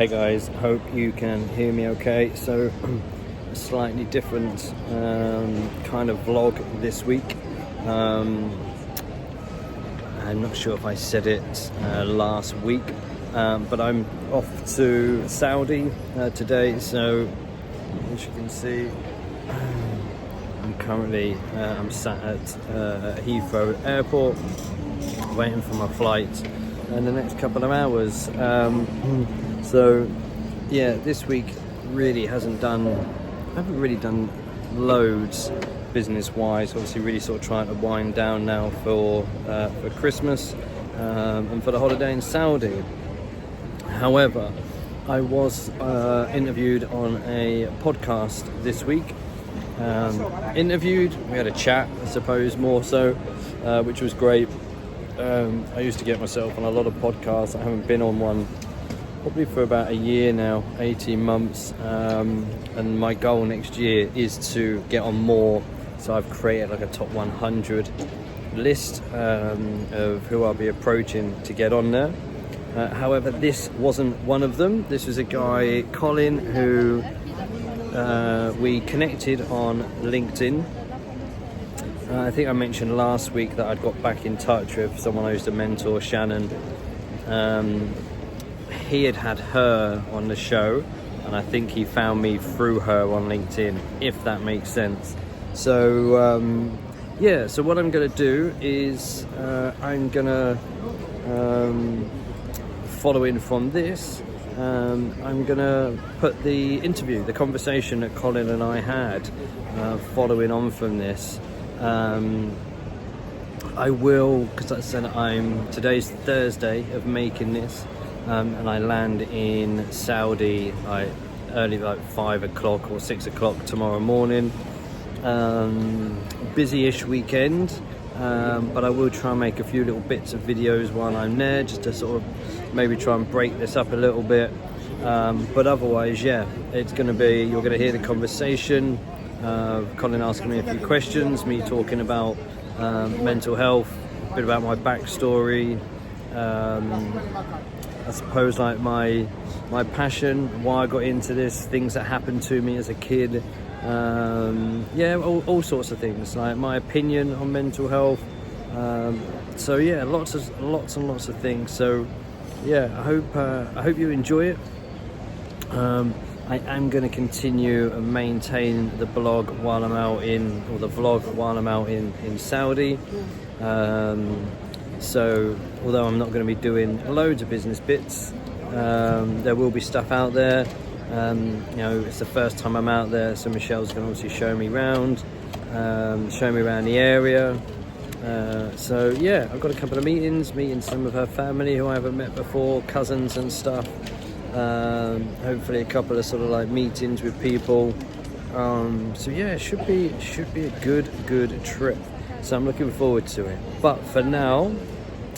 Hey guys, hope you can hear me okay. So a slightly different kind of vlog this week. I'm not sure if I said it last week, but I'm off to Saudi today. So as you can see, I'm currently I'm sat at Heathrow Airport waiting for my flight in the next couple of hours. So yeah, this week really I haven't really done loads business wise. Obviously really sort of trying to wind down now for Christmas and for the holiday in Saudi. However, I was interviewed on a podcast this week. We had a chat, I suppose, more so, which was great. I used to get myself on a lot of podcasts. I haven't been on one probably for about a year now, 18 months, and my goal next year is to get on more. So I've created like a top 100 list of who I'll be approaching to get on there. However, this wasn't one of them. This was a guy, Colin, who we connected on LinkedIn. I think I mentioned last week that I'd got back in touch with someone I used to mentor, Shannon. He had her on the show, and I think he found me through her on LinkedIn, if that makes sense. So so what I'm going to do is I'm going to follow in from this. I'm going to put the interview, the conversation that Colin and I had following on from this. I will, because I said today's Thursday of making this, and I land in Saudi early, like 5 o'clock or 6 o'clock tomorrow morning. Busy-ish weekend, but I will try and make a few little bits of videos while I'm there, just to sort of maybe try and break this up a little bit. But otherwise, yeah, it's going to be, you're going to hear the conversation, Colin asking me a few questions, me talking about mental health, a bit about my backstory, I suppose like my passion, why I got into this, things that happened to me as a kid, all sorts of things, like my opinion on mental health. So yeah, lots and lots of things. So yeah, I hope you enjoy it. I am going to continue and maintain the blog while I'm out in Saudi. So although I'm not going to be doing loads of business bits, there will be stuff out there. It's the first time I'm out there, so Michelle's going to obviously show me around the area. So yeah, I've got a couple of meeting some of her family who I haven't met before, cousins and stuff. Hopefully a couple of sort of like meetings with people. So yeah, it should be a good trip. So I'm looking forward to it. But for now,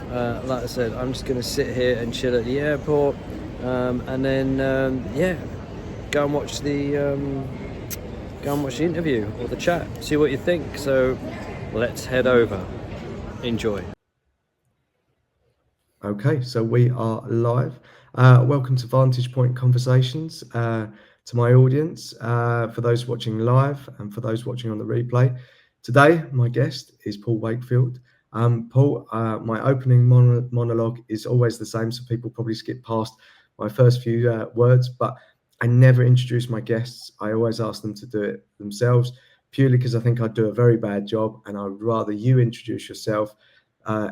like I said, I'm just going to sit here and chill at the airport, and then go and watch the interview or the chat. See what you think. So let's head over. Enjoy. Okay, so we are live. Welcome to Vantage Point Conversations. To my audience, for those watching live and for those watching on the replay. Today, my guest is Paul Wakefield. Paul, my opening monologue is always the same, so people probably skip past my first few words, but I never introduce my guests. I always ask them to do it themselves, purely because I think I do a very bad job, and I would rather you introduce yourself.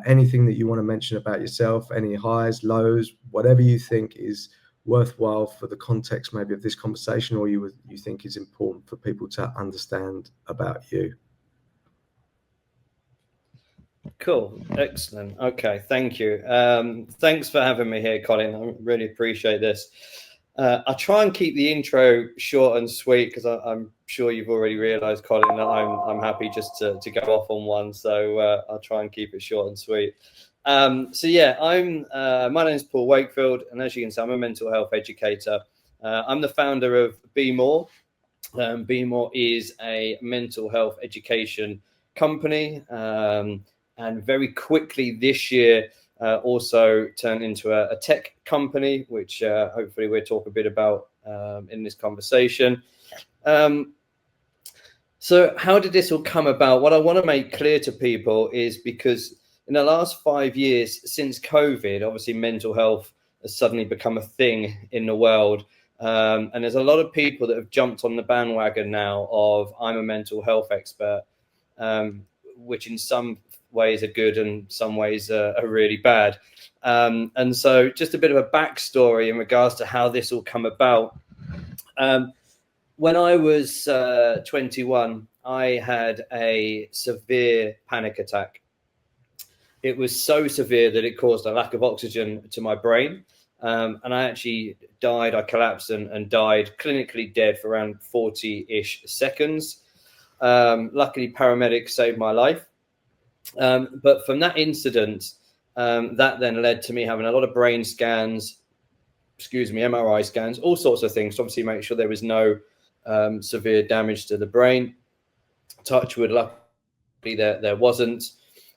Anything that you want to mention about yourself, any highs, lows, whatever you think is worthwhile for the context maybe of this conversation, or you think is important for people to understand about you. Cool, excellent. Okay, thank you. Thanks for having me here, Colin. I really appreciate this. I'll try and keep the intro short and sweet, because I'm sure you've already realised, Colin, that I'm happy just to go off on one. So I'll try and keep it short and sweet. So yeah, my name is Paul Wakefield, and as you can see, I'm a mental health educator. I'm the founder of BeMore. BeMore is a mental health education company, and very quickly this year also turned into a tech company, which hopefully we'll talk a bit about in this conversation. So how did this all come about? What I want to make clear to people is because in the last 5 years since COVID, obviously mental health has suddenly become a thing in the world. And there's a lot of people that have jumped on the bandwagon now of I'm a mental health expert, which in some ways are good and some ways are really bad. And so just a bit of a backstory in regards to how this all come about. When I was 21, I had a severe panic attack. It was so severe that it caused a lack of oxygen to my brain. And I actually died. I collapsed and died clinically dead for around 40-ish seconds. Luckily, paramedics saved my life. But from that incident, that then led to me having a lot of brain scans, MRI scans, all sorts of things to obviously make sure there was no severe damage to the brain. Touch wood, luckily there wasn't.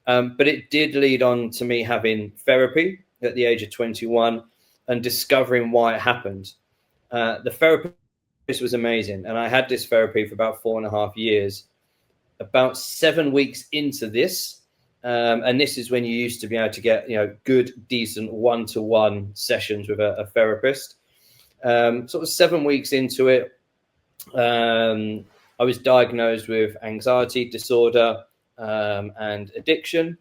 But it did lead on to me having therapy at the age of 21 and discovering why it happened. The therapist was amazing. And I had this therapy for about 4.5 years. About 7 weeks into this, and this is when you used to be able to get, good, decent one-to-one sessions with a therapist. Sort of 7 weeks into it, I was diagnosed with anxiety disorder and addiction.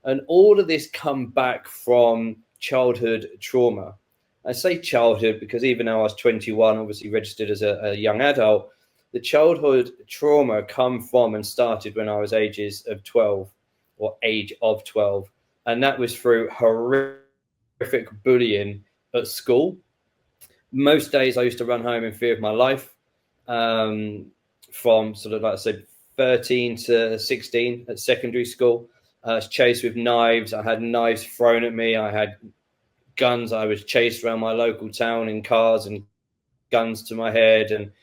And all of this come back from childhood trauma. I say childhood because even though I was 21, obviously registered as a young adult, the childhood trauma come from and started when I was age of 12. And that was through horrific bullying at school. Most days I used to run home in fear of my life, from sort of, like I said, 13 to 16 at secondary school. I was chased with knives. I had knives thrown at me. I had guns. I was chased around my local town in cars and guns to my head. And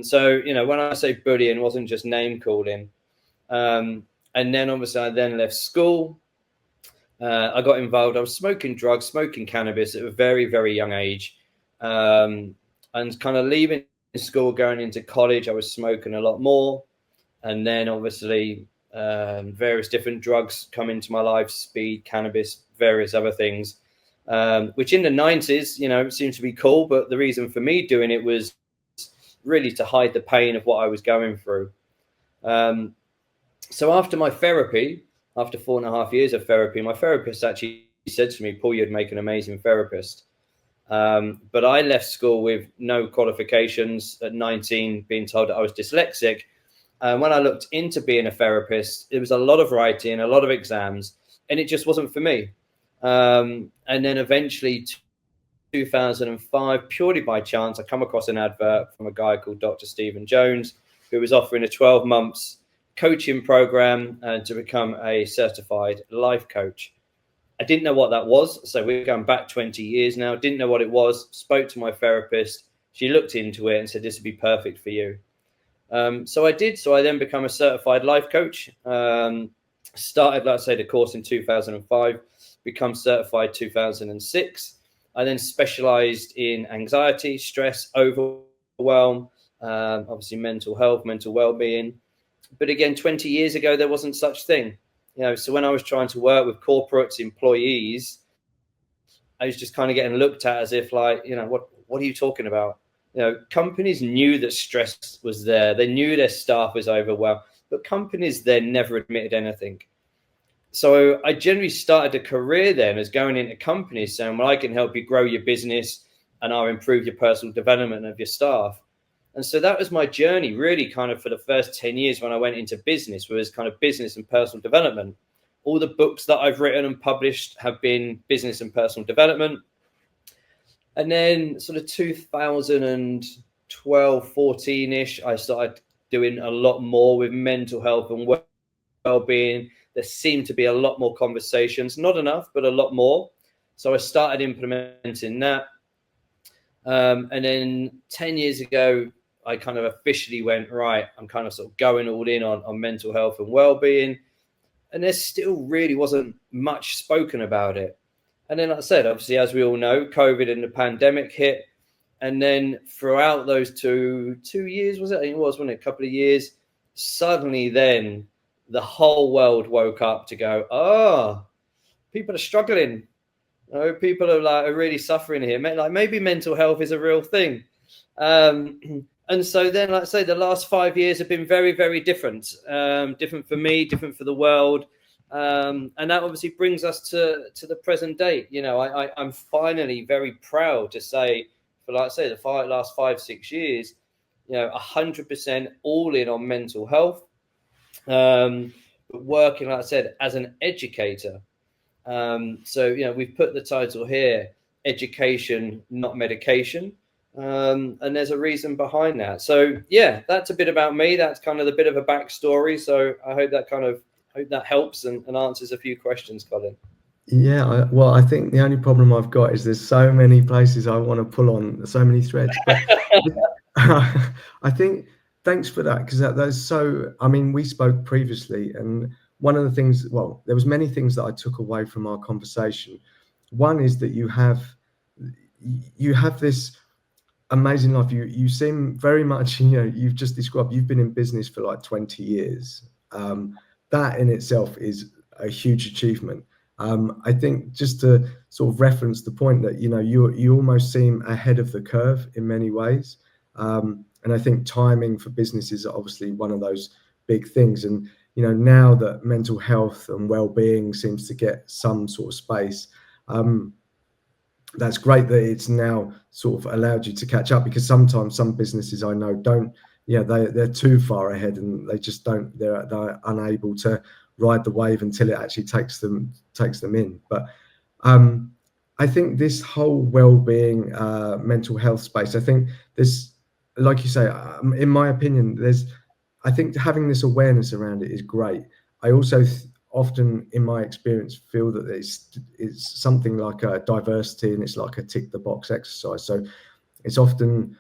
so, when I say bullying, it wasn't just name calling. And then obviously I then left school. I got involved. I was smoking drugs, smoking cannabis at a very, very young age. And kind of leaving school, going into college, I was smoking a lot more. And then obviously various different drugs come into my life, speed, cannabis, various other things, which in the 90s, seemed to be cool. But the reason for me doing it was really to hide the pain of what I was going through. So after my therapy, after 4.5 years of therapy, my therapist actually said to me, Paul, you'd make an amazing therapist. But I left school with no qualifications at 19, being told that I was dyslexic. When I looked into being a therapist, it was a lot of writing, a lot of exams, and it just wasn't for me. And then eventually, 2005, purely by chance, I come across an advert from a guy called Dr. Stephen Jones, who was offering a 12 months coaching program to become a certified life coach. I didn't know what that was. So we're going back 20 years now. Didn't know what it was. Spoke to my therapist. She looked into it and said, this would be perfect for you. So I did. So I then become a certified life coach. Started, let's say, the course in 2005, become certified 2006. I then specialized in anxiety, stress, overwhelm, obviously mental health, mental well-being. But again, 20 years ago, there wasn't such thing. So when I was trying to work with corporates, employees, I was just kind of getting looked at as if like, what are you talking about? Companies knew that stress was there. They knew their staff was overwhelmed, but companies then never admitted anything. So I generally started a career then as going into companies saying, well, I can help you grow your business and I'll improve your personal development of your staff. And so that was my journey really kind of for the first 10 years when I went into business, was kind of business and personal development. All the books that I've written and published have been business and personal development. And then sort of 2012, 14-ish, I started doing a lot more with mental health and well-being. There seemed to be a lot more conversations, not enough, but a lot more. So I started implementing that. And then 10 years ago, I kind of officially went, right, I'm kind of sort of going all in on mental health and well-being. and there still really wasn't much spoken about it. And then, like I said, obviously, as we all know, COVID and the pandemic hit. And then throughout those two years, was it? I think it was, wasn't it? A couple of years. Suddenly, then the whole world woke up to go, oh, people are struggling. Oh, people are really suffering here. Like maybe mental health is a real thing. And so then, like I say, the last 5 years have been very, very different. Different for me, different for the world. And that obviously brings us to the present day. You know, I'm finally very proud to say, for like I say, the last 5-6 years, you know, 100% all in on mental health. But working, like I said, as an educator. So, you know, we've put the title here, Education, Not Medication. And there's a reason behind that. So, yeah, that's a bit about me. That's kind of the bit of a backstory. So I hope that helps and answers a few questions, Colin. Yeah, well, I think the only problem I've got is there's so many places I want to pull on, so many threads. But I think thanks for that, because that's so. I mean, we spoke previously, and one of the things, well, there was many things that I took away from our conversation. One is that you have this amazing life. You seem very much, you've just described. You've been in business for like 20 years. That in itself is a huge achievement. I think just to sort of reference the point that you almost seem ahead of the curve in many ways, and I think timing for business is obviously one of those big things. And now that mental health and well-being seems to get some sort of space, that's great that it's now sort of allowed you to catch up, because sometimes some businesses I know don't, they're too far ahead and they just don't, they're unable to ride the wave until it actually takes them in. But I think this whole well-being, mental health space, I think this, like you say, in my opinion, I think having this awareness around it is great. I also often, in my experience, feel that it's something like a diversity, and it's like a tick the box exercise. So it's often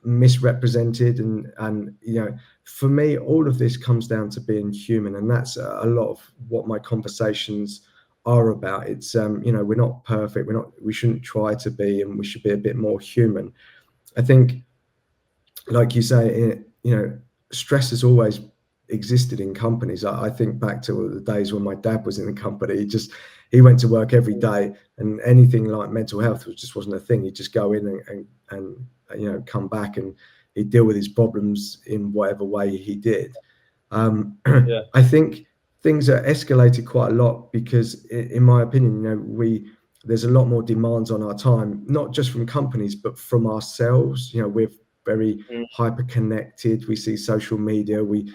misrepresented, and for me, all of this comes down to being human, and that's a lot of what my conversations are about. It's we're not perfect, we shouldn't try to be, and we should be a bit more human. I think, like you say, stress has always existed in companies. I think back to the days when my dad was in the company. He went to work every day, and anything like mental health wasn't a thing. He'd just go in and come back, and he'd deal with his problems in whatever way he did. Yeah. I think things are escalated quite a lot because, in my opinion, there's a lot more demands on our time, not just from companies, but from ourselves. We're very hyper connected. We see social media. We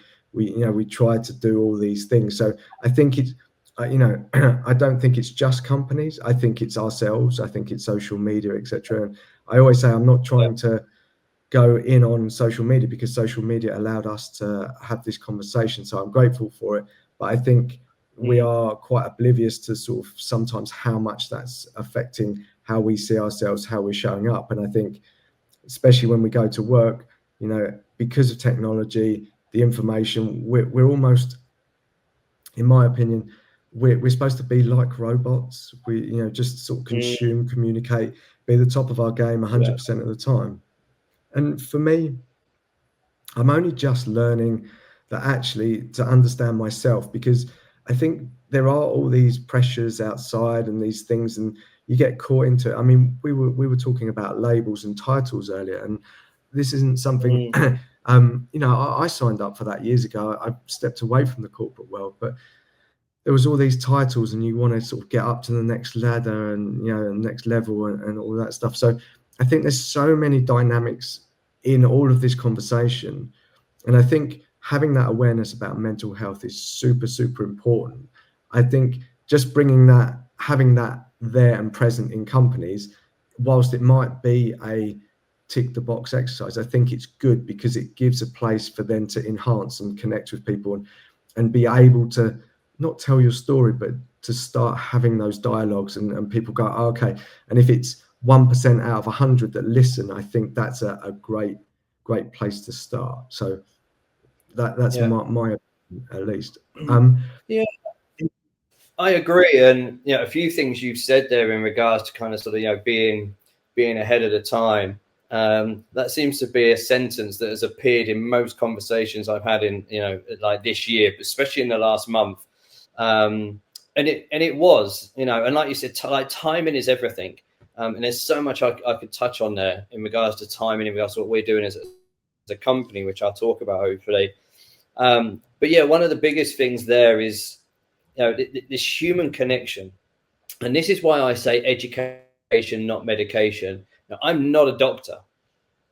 try to do all these things. So I think it's, I don't think it's just companies. I think it's ourselves. I think it's social media, etc. And I always say I'm not trying to go in on social media, because social media allowed us to have this conversation. So I'm grateful for it. But I think we are quite oblivious to sort of sometimes how much that's affecting how we see ourselves, how we're showing up. And I think, especially when we go to work, because of technology, the information, we're almost, in my opinion, we're supposed to be like robots. We just sort of consume, communicate, be the top of our game 100% of the time. And for me, I'm only just learning that actually to understand myself, because I think there are all these pressures outside and these things, and you get caught into it. I mean, we were talking about labels and titles earlier, and this isn't something I signed up for that years ago. I stepped away from the corporate world, but there was all these titles, and you want to sort of get up to the next ladder and next level and all that stuff. So I think there's so many dynamics in all of this conversation, and I think having that awareness about mental health is super, super important. I think just having that there and present in companies, whilst it might be a tick the box exercise, I think it's good because it gives a place for them to enhance and connect with people and be able to not tell your story, but to start having those dialogues, and people go, oh, okay. And if it's 1% out of 100 that listen, I think that's a great place to start. So that's my opinion, at least. Yeah. I agree, and a few things you've said there in regards to kind of sort of being ahead of the time. That seems to be a sentence that has appeared in most conversations I've had in like this year, but especially in the last month. And it was, and like you said, like timing is everything. And there's so much I could touch on there in regards to timing, in regards to what we're doing as a company, which I'll talk about hopefully. But yeah, one of the biggest things there is this human connection, and this is why I say education, not medication. Now, I'm not a doctor,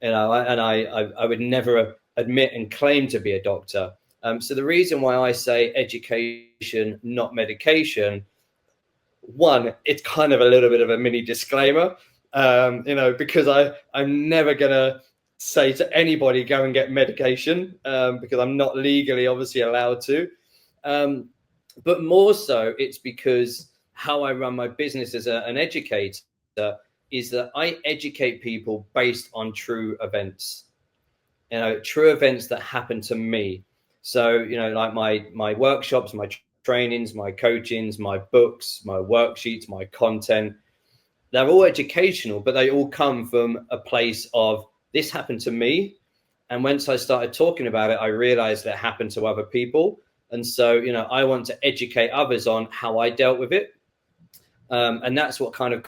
and I would never admit and claim to be a doctor. So the reason why I say education, not medication, one, it's kind of a little bit of a mini disclaimer, because I'm never gonna say to anybody go and get medication, because I'm not legally obviously allowed to. But more so, it's because how I run my business as an educator is that I educate people based on true events, true events that happen to me. So, like my workshops, my trainings, my coachings, my books, my worksheets, my content, they're all educational, but they all come from a place of this happened to me. And once I started talking about it, I realized that it happened to other people. And so, I want to educate others on how I dealt with it. And that's what kind of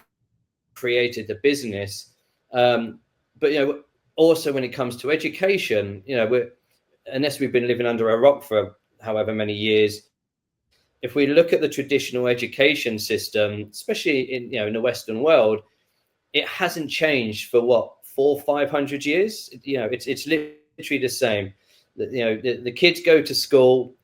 created the business. But, also when it comes to education, unless we've been living under a rock for however many years, if we look at the traditional education system, especially in the Western world, it hasn't changed for 400-500 years. It's literally the same. The kids go to school,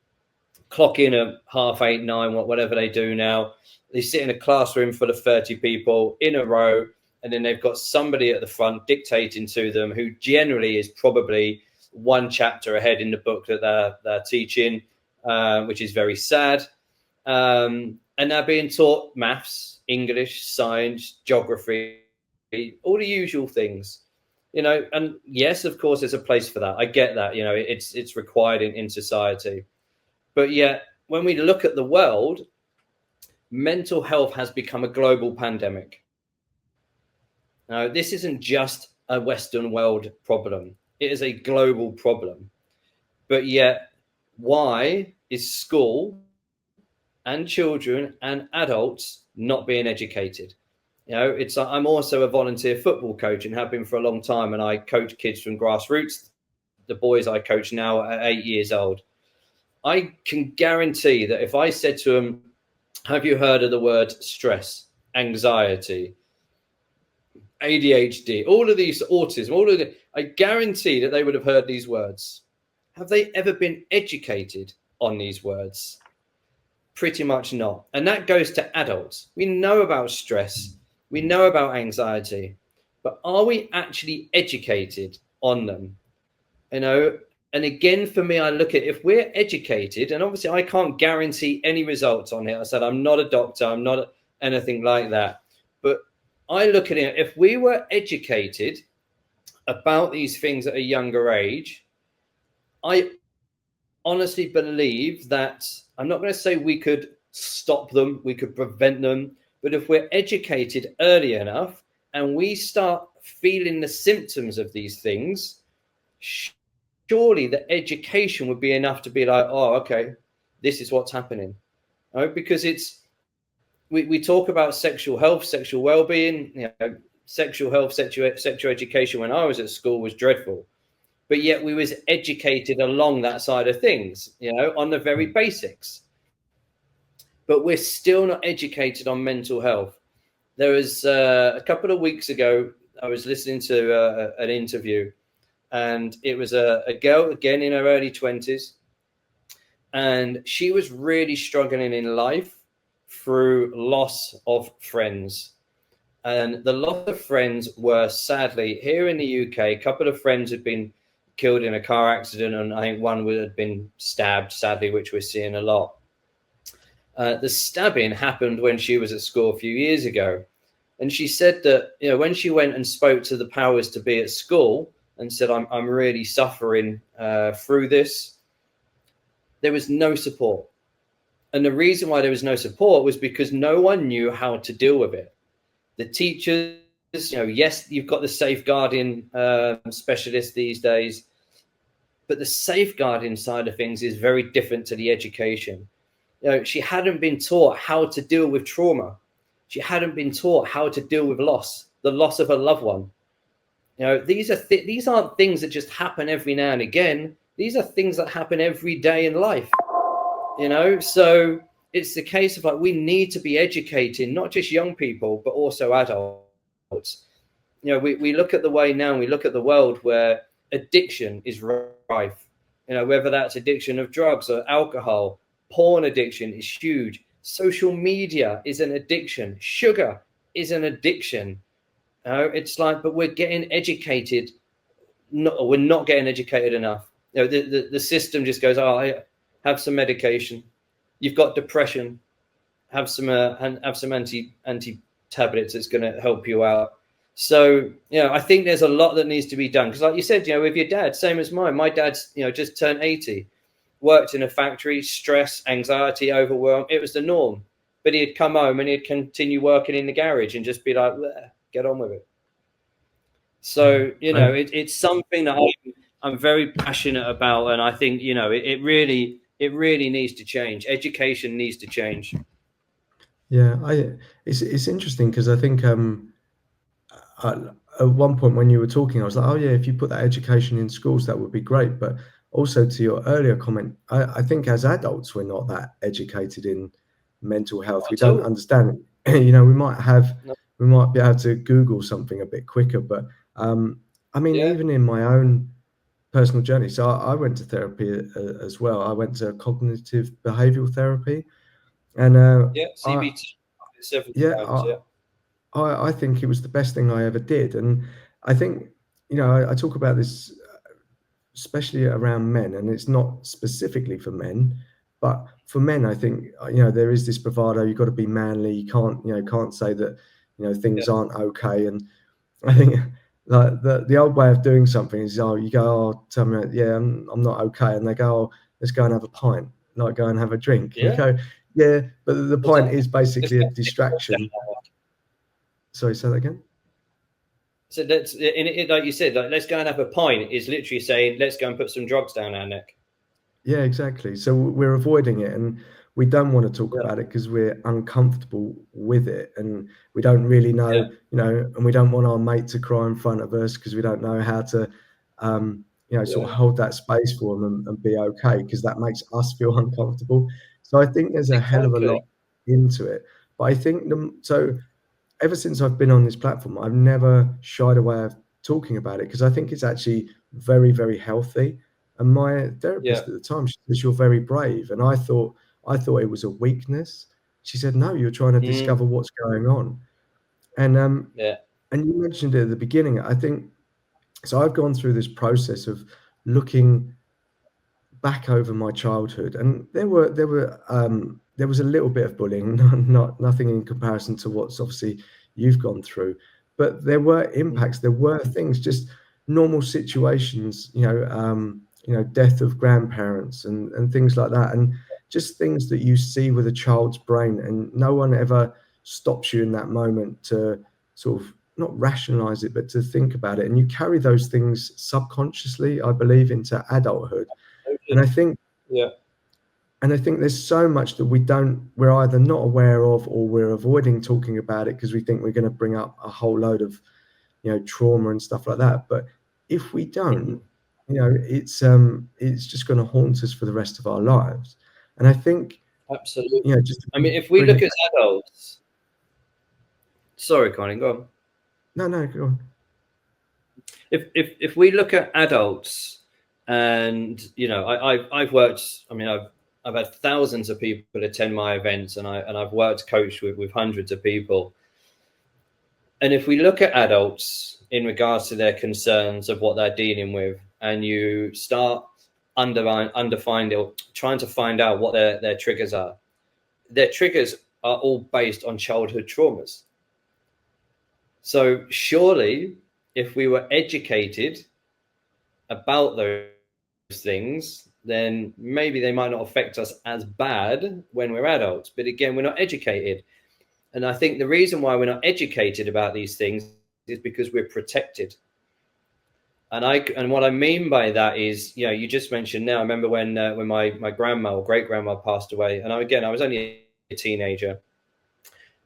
clock in at 8:30, 9, whatever they do now. They sit in a classroom full of 30 people in a row, and then they've got somebody at the front dictating to them, who generally is probably one chapter ahead in the book that they're teaching, which is very sad. And they're being taught maths, English, science, geography, all the usual things, and yes, of course, there's a place for that. I get that, it's required in society. But yet, when we look at the world, mental health has become a global pandemic. Now, this isn't just a Western world problem. It is a global problem. But yet, why is school and children and adults not being educated? I'm also a volunteer football coach and have been for a long time. And I coach kids from grassroots. The boys I coach now are 8 years old. I can guarantee that if I said to them, have you heard of the word stress, anxiety, ADHD, all of these, autism, I guarantee that they would have heard these words. Have they ever been educated on these words? Pretty much not. And that goes to adults. We know about stress. We know about anxiety. But are we actually educated on them? And again, for me, I look at, if we're educated, and obviously I can't guarantee any results on it. I said, I'm not a doctor. I'm not anything like that. But I look at it, if we were educated about these things at a younger age, I honestly believe that, I'm not going to say we could stop them, we could prevent them, but if we're educated early enough and we start feeling the symptoms of these things, surely the education would be enough to be like, oh, okay, this is what's happening. Right? Because we talk about sexual health, sexual well-being, sexual health, sexual education when I was at school was dreadful. But yet we was educated along that side of things, on the very basics. But we're still not educated on mental health. There was a couple of weeks ago, I was listening to an interview, and it was a girl, again, in her early 20s. And she was really struggling in life through loss of friends. And the loss of friends were, sadly, here in the UK, a couple of friends had been killed in a car accident, and I think one had been stabbed, sadly, which we're seeing a lot. The stabbing happened when she was at school a few years ago. And she said that, when she went and spoke to the powers to be at school and said, I'm really suffering through this, there was no support. And the reason why there was no support was because no one knew how to deal with it. The teachers, yes, you've got the safeguarding specialists these days, but the safeguarding side of things is very different to the education. She hadn't been taught how to deal with trauma. She hadn't been taught how to deal with loss, the loss of a loved one. These aren't things that just happen every now and again. These are things that happen every day in life. So it's the case of we need to be educating not just young people but also adults. We look at the way now, we look at the world where addiction is rife. Whether that's addiction of drugs or alcohol, porn addiction is huge. Social media is an addiction. Sugar is an addiction. It's but we're getting educated. We're not getting educated enough. The system just goes, have some medication. You've got depression. Have some anti tablets that's going to help you out. So I think there's a lot that needs to be done, because like you said, with your dad, same as mine. My dad's just turned 80, worked in a factory, stress, anxiety, overwhelm. It was the norm. But he'd come home and he'd continue working in the garage and just be like, get on with it. So it's something that I'm very passionate about, and I think it really needs to change. Education needs to change. Yeah, it's interesting because I think at one point when you were talking, I was like, oh yeah, if you put that education in schools, that would be great. But also to your earlier comment, I think as adults, we're not that educated in mental health. We don't understand it. We might be able to Google something a bit quicker, but I mean, even in my own personal journey, so I went to therapy as well. I went to cognitive behavioral therapy, and CBT several times. I think it was the best thing I ever did. And I think, I talk about this, especially around men, and it's not specifically for men, but for men, I think, there is this bravado. You've got to be manly. You can't say that, things aren't okay. And I think like the old way of doing something is, you go, tell me, yeah, I'm not okay. And they go, let's go and have a pint, like go and have a drink. And you go, yeah, but the point is basically a distraction. Sorry, say that again. So that's like you said, let's go and have a pint is literally saying, let's go and put some drugs down our neck. Yeah, exactly. So we're avoiding it, and we don't want to talk about it because we're uncomfortable with it, and we don't really know, and we don't want our mate to cry in front of us because we don't know how to, sort of hold that space for them and be okay, because that makes us feel uncomfortable. So I think there's a hell of a lot into it. But I think ever since I've been on this platform, I've never shied away of talking about it, because I think it's actually very, very healthy. And my therapist at the time, she said, you're very brave. And I thought it was a weakness. She said, no, you're trying to discover what's going on. And and you mentioned it at the beginning. I think so. I've gone through this process of looking back over my childhood, and there was a little bit of bullying, nothing in comparison to what's obviously you've gone through, but there were impacts. There were things, just normal situations, death of grandparents and things like that, and just things that you see with a child's brain, and no one ever stops you in that moment to sort of not rationalize it, but to think about it, and you carry those things subconsciously, I believe, into adulthood. And I think there's so much that we're either not aware of, or we're avoiding talking about it because we think we're going to bring up a whole load of, trauma and stuff like that. But if we don't, it's just going to haunt us for the rest of our lives. And I think, absolutely, if we look at adults, sorry, Connie, go on. No, go on. If we look at adults, and I've worked. I've had thousands of people attend my events, and I've coached with hundreds of people. And if we look at adults in regards to their concerns of what they're dealing with, and you start trying to find out what their triggers are, their triggers are all based on childhood traumas. So surely, if we were educated about those things, then maybe they might not affect us as bad when we're adults. But again, we're not educated. And I think the reason why we're not educated about these things is because we're protected. And what I mean by that is, you just mentioned now, I remember when my grandma or great grandma passed away. And I was only a teenager.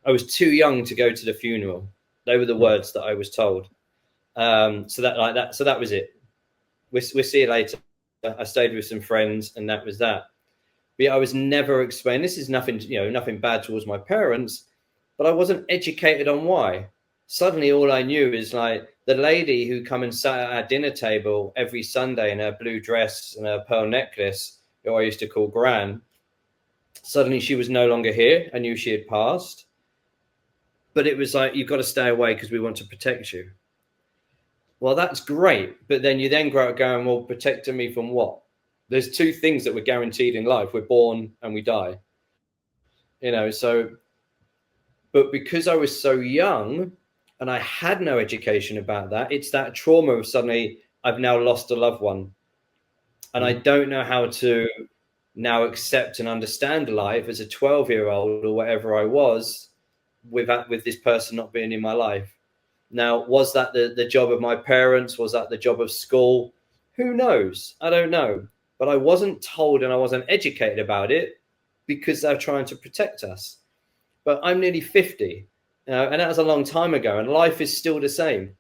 I was too young to go to the funeral. They were the words that I was told. So that was it. We'll see you later. I stayed with some friends, and that was that. But I was never explained. This is nothing bad towards my parents, but I wasn't educated on why. Suddenly, all I knew is like the lady who come and sat at our dinner table every Sunday in her blue dress and her pearl necklace, who I used to call Gran. Suddenly, she was no longer here. I knew she had passed. But it was like, you've got to stay away because we want to protect you. Well, that's great. But then you then grow up going, well, protecting me from what? There's two things that we're guaranteed in life. We're born and we die. But because I was so young and I had no education about that, it's that trauma of suddenly I've now lost a loved one. And I don't know how to now accept and understand life as a 12-year-old or whatever I was with this person not being in my life. Now, was that the job of my parents? Was that the job of school? Who knows? I don't know. But I wasn't told and I wasn't educated about it because they're trying to protect us. But I'm nearly 50, and that was a long time ago, and life is still the same,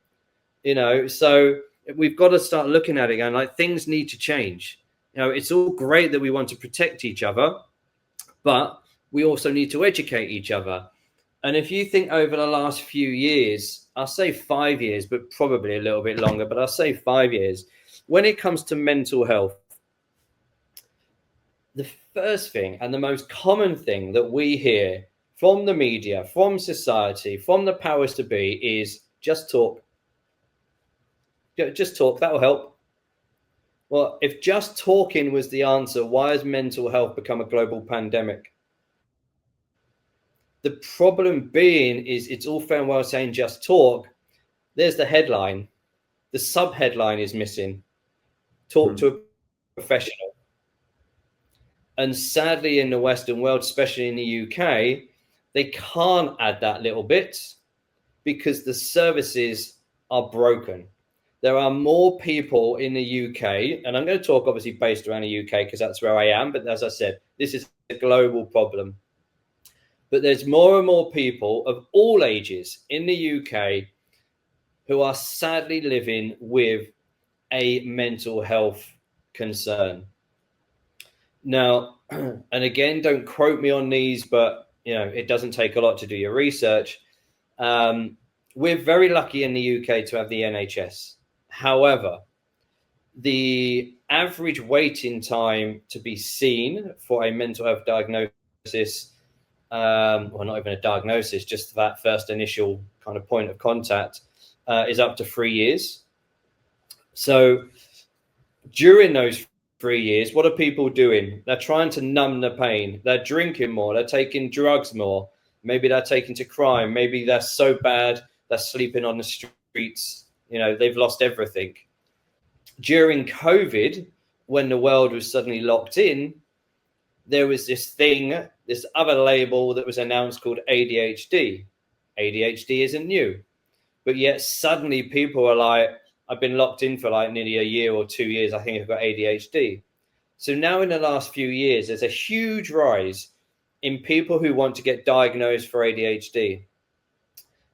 so we've got to start looking at it and like things need to change. It's all great that we want to protect each other, but we also need to educate each other. And if you think over the last few years, I'll say 5 years, but probably a little bit longer, but I'll say 5 years, when it comes to mental health, the first thing and the most common thing that we hear from the media, from society, from the powers to be is just talk. Just talk, that'll help. Well, if just talking was the answer, why has mental health become a global pandemic? The problem being is it's all fair and well saying just talk. There's the headline. The sub-headline is missing. Talk to a professional. And sadly, in the Western world, especially in the UK, they can't add that little bit because the services are broken. There are more people in the UK, and I'm going to talk obviously based around the UK because that's where I am. But as I said, this is a global problem. But there's more and more people of all ages in the UK who are sadly living with a mental health concern. Now, and again, don't quote me on these, but it doesn't take a lot to do your research. We're very lucky in the UK to have the NHS. However, the average waiting time to be seen for a mental health diagnosis, well, not even a diagnosis, just that first initial kind of point of contact, is up to 3 years. So during those 3 years, what are people doing? They're trying to numb the pain. They're drinking more. They're taking drugs more. Maybe they're taking to crime. Maybe they're so bad they're sleeping on the streets. They've lost everything. During COVID, when the world was suddenly locked in, there was this other label that was announced called ADHD. ADHD isn't new, but yet suddenly people are like, I've been locked in for like nearly a year or 2 years. I think I've got ADHD. So now in the last few years, there's a huge rise in people who want to get diagnosed for ADHD.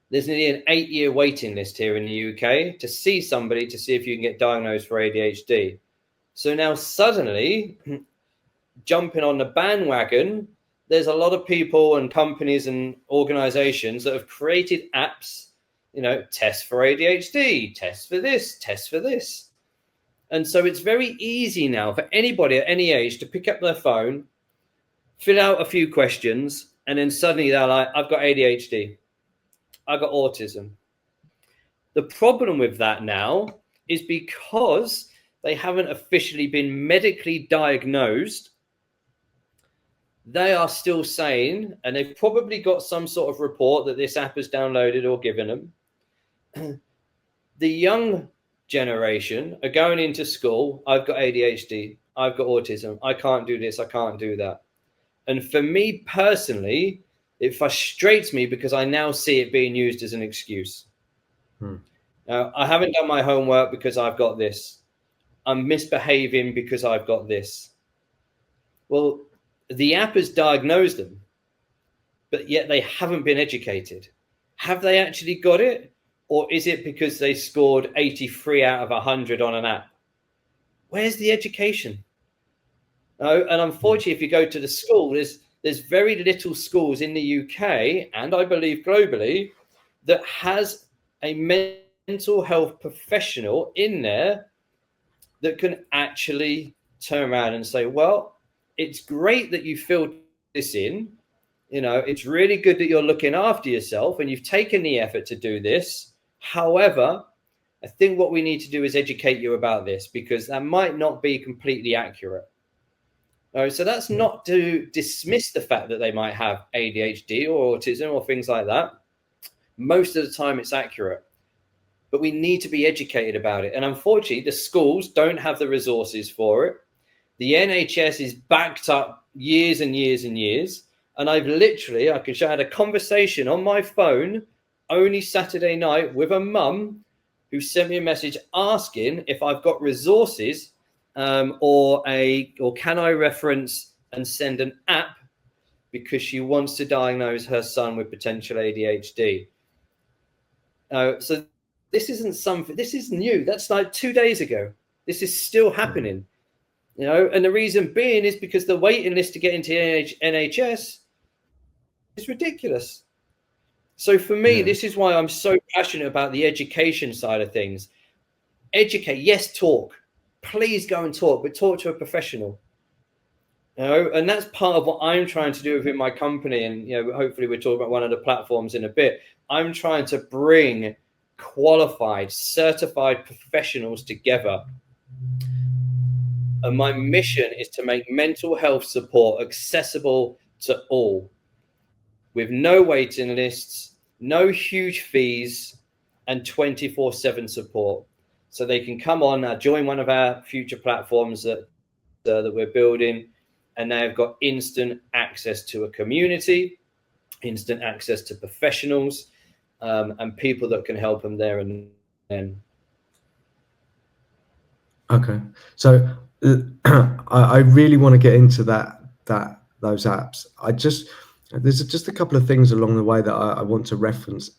There's nearly an 8-year waiting list here in the UK to see somebody to see if you can get diagnosed for ADHD. So now suddenly, jumping on the bandwagon, there's a lot of people and companies and organizations that have created apps, test for ADHD, test for this, test for this. And so it's very easy now for anybody at any age to pick up their phone, fill out a few questions, and then suddenly they're like, I've got ADHD. I've got autism. The problem with that now is because they haven't officially been medically diagnosed, they are still saying, and they've probably got some sort of report that this app has downloaded or given them. The young generation are going into school, I've got ADHD, I've got autism. I can't do this. I can't do that. And for me personally, it frustrates me because I now see it being used as an excuse. Now, I haven't done my homework because I've got this. I'm misbehaving because I've got this. Well, the app has diagnosed them, but yet they haven't been educated. Have they actually got it? Or is it because they scored 83 out of 100 on an app? Where's the education? Oh, and unfortunately, if you go to the school, there's very little schools in the UK, and I believe globally, that has a mental health professional in there that can actually turn around and say, well, it's great that you filled this in. It's really good that you're looking after yourself and you've taken the effort to do this. However, I think what we need to do is educate you about this, because that might not be completely accurate. So that's not to dismiss the fact that they might have ADHD or autism or things like that. Most of the time it's accurate, but we need to be educated about it. And unfortunately, the schools don't have the resources for it. The NHS is backed up years and years and years. And I had a conversation on my phone only Saturday night with a mum who sent me a message asking if I've got resources or can I reference and send an app, because she wants to diagnose her son with potential ADHD. So this isn't something, this is new. That's like 2 days ago. This is still happening. And the reason being is because the waiting list to get into NHS is ridiculous. So for me, this is why I'm so passionate about the education side of things. Educate, yes, talk. Please go and talk, but talk to a professional. And that's part of what I'm trying to do within my company. And hopefully we'll talk about one of the platforms in a bit. I'm trying to bring qualified, certified professionals together. And my mission is to make mental health support accessible to all, with no waiting lists, no huge fees, and 24/7 support. So they can come on, join one of our future platforms that we're building, and they've got instant access to a community, instant access to professionals, and people that can help them there and then. Okay, so I really want to get into those apps. There's just a couple of things along the way that I want to reference.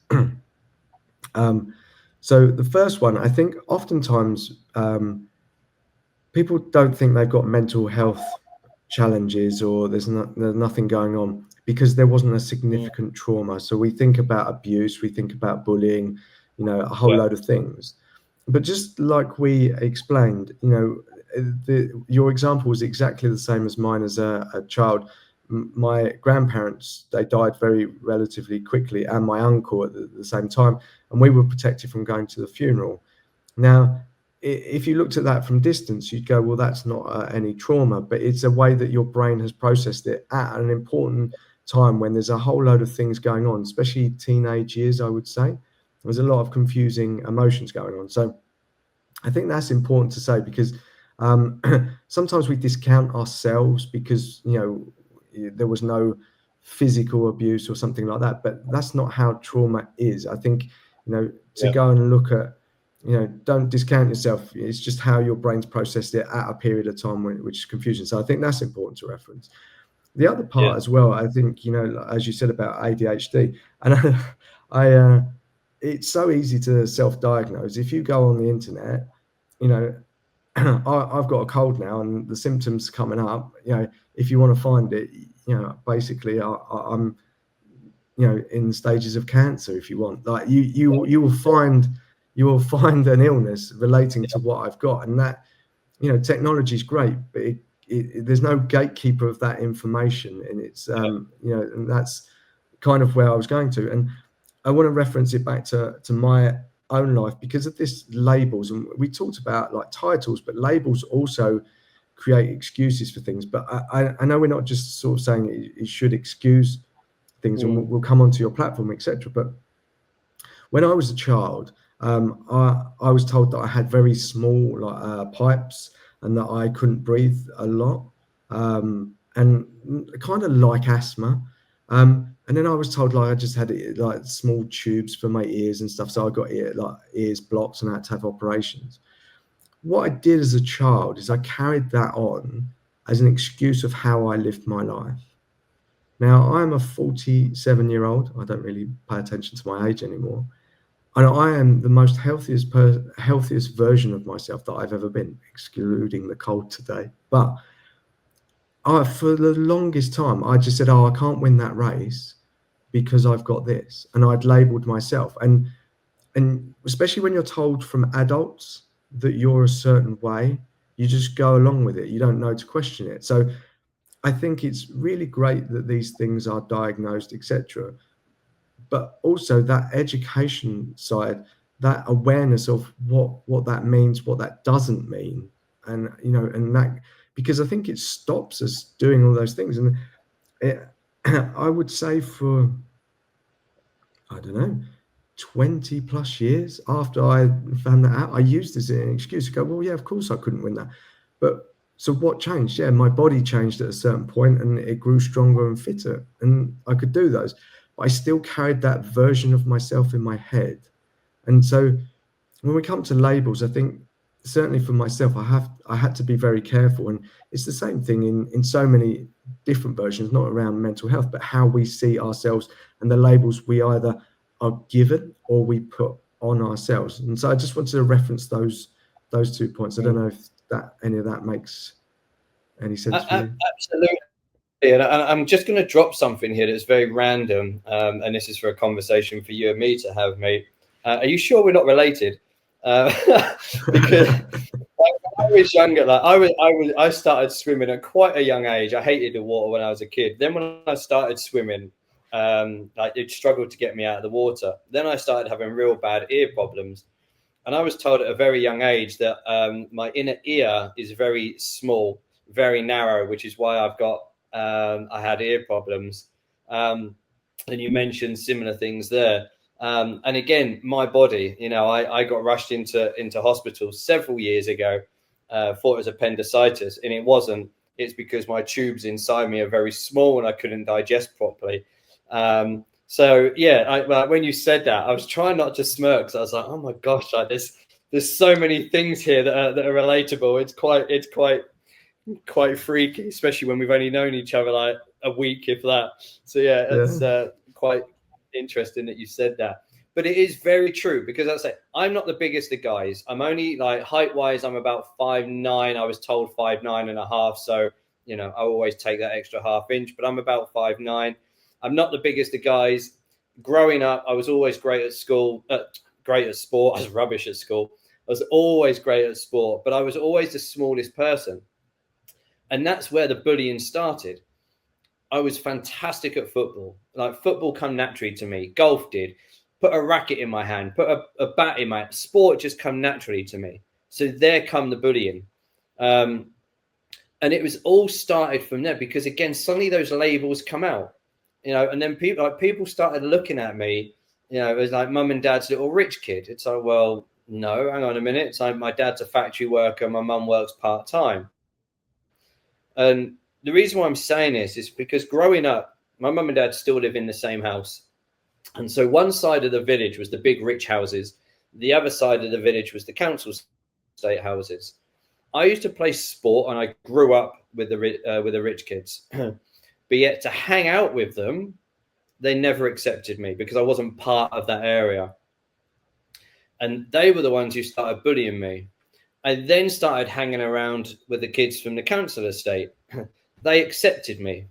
So the first one, I think oftentimes people don't think they've got mental health challenges or there's nothing going on because there wasn't a significant trauma. So we think about abuse, we think about bullying, a whole load of things. But just like we explained, your example was exactly the same as mine as a child. My grandparents, they died very relatively quickly, and my uncle at the same time, and we were protected from going to the funeral. Now, if you looked at that from distance, you'd go, well, that's not any trauma, but it's a way that your brain has processed it at an important time when there's a whole load of things going on, especially teenage years, I would say. There's a lot of confusing emotions going on. So I think that's important to say, because sometimes we discount ourselves because, there was no physical abuse or something like that, but that's not how trauma is. I think, to go and look at, don't discount yourself. It's just how your brain's processed it at a period of time which is confusing. So I think that's important to reference. The other part as well, I think, as you said about ADHD, and it's so easy to self-diagnose. If you go on the internet, I've got a cold now and the symptoms coming up, if you want to find it, basically I'm, in stages of cancer. If you want, like you will find an illness relating to what I've got, and that, technology is great, but there's no gatekeeper of that information, and it's and that's kind of where I was going to, and I want to reference it back to my own life because of this labels. And we talked about like titles, but labels also create excuses for things. But I know we're not just sort of saying it should excuse things, and we'll come onto your platform, etc. But when I was a child, I was told that I had very small pipes. and that I couldn't breathe a lot, and kind of like asthma. And then I was told like I just had like small tubes for my ears and stuff, so I got ears blocked and I had to have operations. What I did as a child is I carried that on as an excuse of how I lived my life. Now I'm a 47-year-old. I don't really pay attention to my age anymore. And I am the most healthiest version of myself that I've ever been, excluding the cold today. But for the longest time, I just said, "Oh, I can't win that race because I've got this," and I'd labelled myself. And especially when you're told from adults that you're a certain way, you just go along with it. You don't know to question it. So I think it's really great that these things are diagnosed, etc. But also that education side, that awareness of what that means, what that doesn't mean, and and that, because I think it stops us doing all those things. And I would say for, I don't know, 20 plus years after I found that out, I used this as an excuse to go, well, yeah, of course I couldn't win that. But so what changed? Yeah, my body changed at a certain point and it grew stronger and fitter, and I could do those. But I still carried that version of myself in my head. And so when we come to labels, I think certainly for myself, I had to be very careful. And it's the same thing in so many different versions, not around mental health, but how we see ourselves and the labels we either are given or we put on ourselves. And so I just wanted to reference those 2 points. I don't know if any of that makes any sense for you. Absolutely. And I'm just going to drop something here that's very random, and this is for a conversation for you and me to have, mate. Are you sure we're not related? Because when I was younger, I started swimming at quite a young age. I hated the water when I was a kid. Then when I started swimming, it struggled to get me out of the water. Then I started having real bad ear problems. And I was told at a very young age that my inner ear is very small, very narrow, which is why I had ear problems. And you mentioned similar things there. And again, my body, I got rushed into hospital several years ago, thought it was appendicitis, and it wasn't. It's because my tubes inside me are very small and I couldn't digest properly. So yeah, when you said that, I was trying not to smirk because I was like, oh my gosh, like there's so many things here that are relatable. It's quite freaky, especially when we've only known each other like a week, if that. So yeah, it's quite interesting that you said that. But it is very true, because I say I'm not the biggest of guys. I'm only, like, height wise, I'm about 5'9". I was told 5'9.5". So I always take that extra half inch, but I'm about 5'9". I'm not the biggest of guys. Growing up, I was always great at school, great at sport. I was rubbish at school. I was always great at sport, but I was always the smallest person. And that's where the bullying started. I was fantastic at football. Like, football come naturally to me. Golf did. Put a racket in my hand, put a bat in my sport, just come naturally to me. So there come the bullying. And it was all started from there, because again, suddenly those labels come out, and then people started looking at me, it was like mum and dad's little rich kid. It's like, well, no, hang on a minute. It's like, my dad's a factory worker, my mum works part-time. And the reason why I'm saying this is because growing up, my mum and dad still live in the same house. And so one side of the village was the big rich houses. The other side of the village was the council estate houses. I used to play sport and I grew up with the rich kids. But yet to hang out with them, they never accepted me because I wasn't part of that area. And they were the ones who started bullying me. I then started hanging around with the kids from the council estate. They accepted me.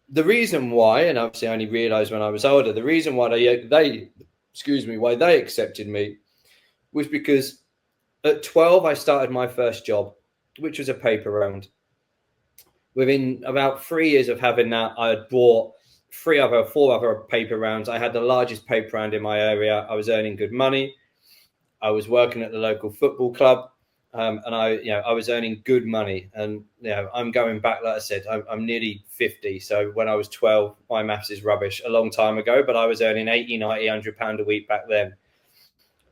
The reason why, and obviously I only realised when I was older, the reason why why they accepted me was because at 12 I started my first job, which was a paper round. Within about 3 years of having that, I had bought 4 other paper rounds. I had the largest paper round in my area. I was earning good money. I was working at the local football club, and I was earning good money. And I'm going back, like I said, I'm nearly 50. So when I was 12, my maths is rubbish, a long time ago, but I was earning 80, 90, £100 a week back then.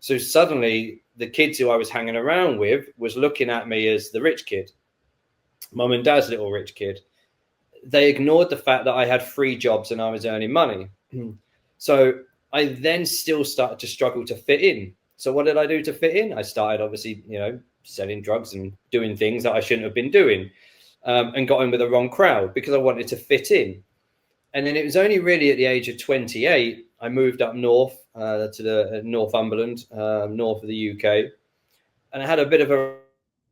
So suddenly the kids who I was hanging around with was looking at me as the rich kid, mum and dad's little rich kid. They ignored the fact that I had 3 jobs and I was earning money. So I then still started to struggle to fit in. So what did I do to fit in? I started obviously, selling drugs and doing things that I shouldn't have been doing, and got in with the wrong crowd because I wanted to fit in. And then it was only really at the age of 28, I moved up north to the Northumberland, north of the UK. And I had a bit of a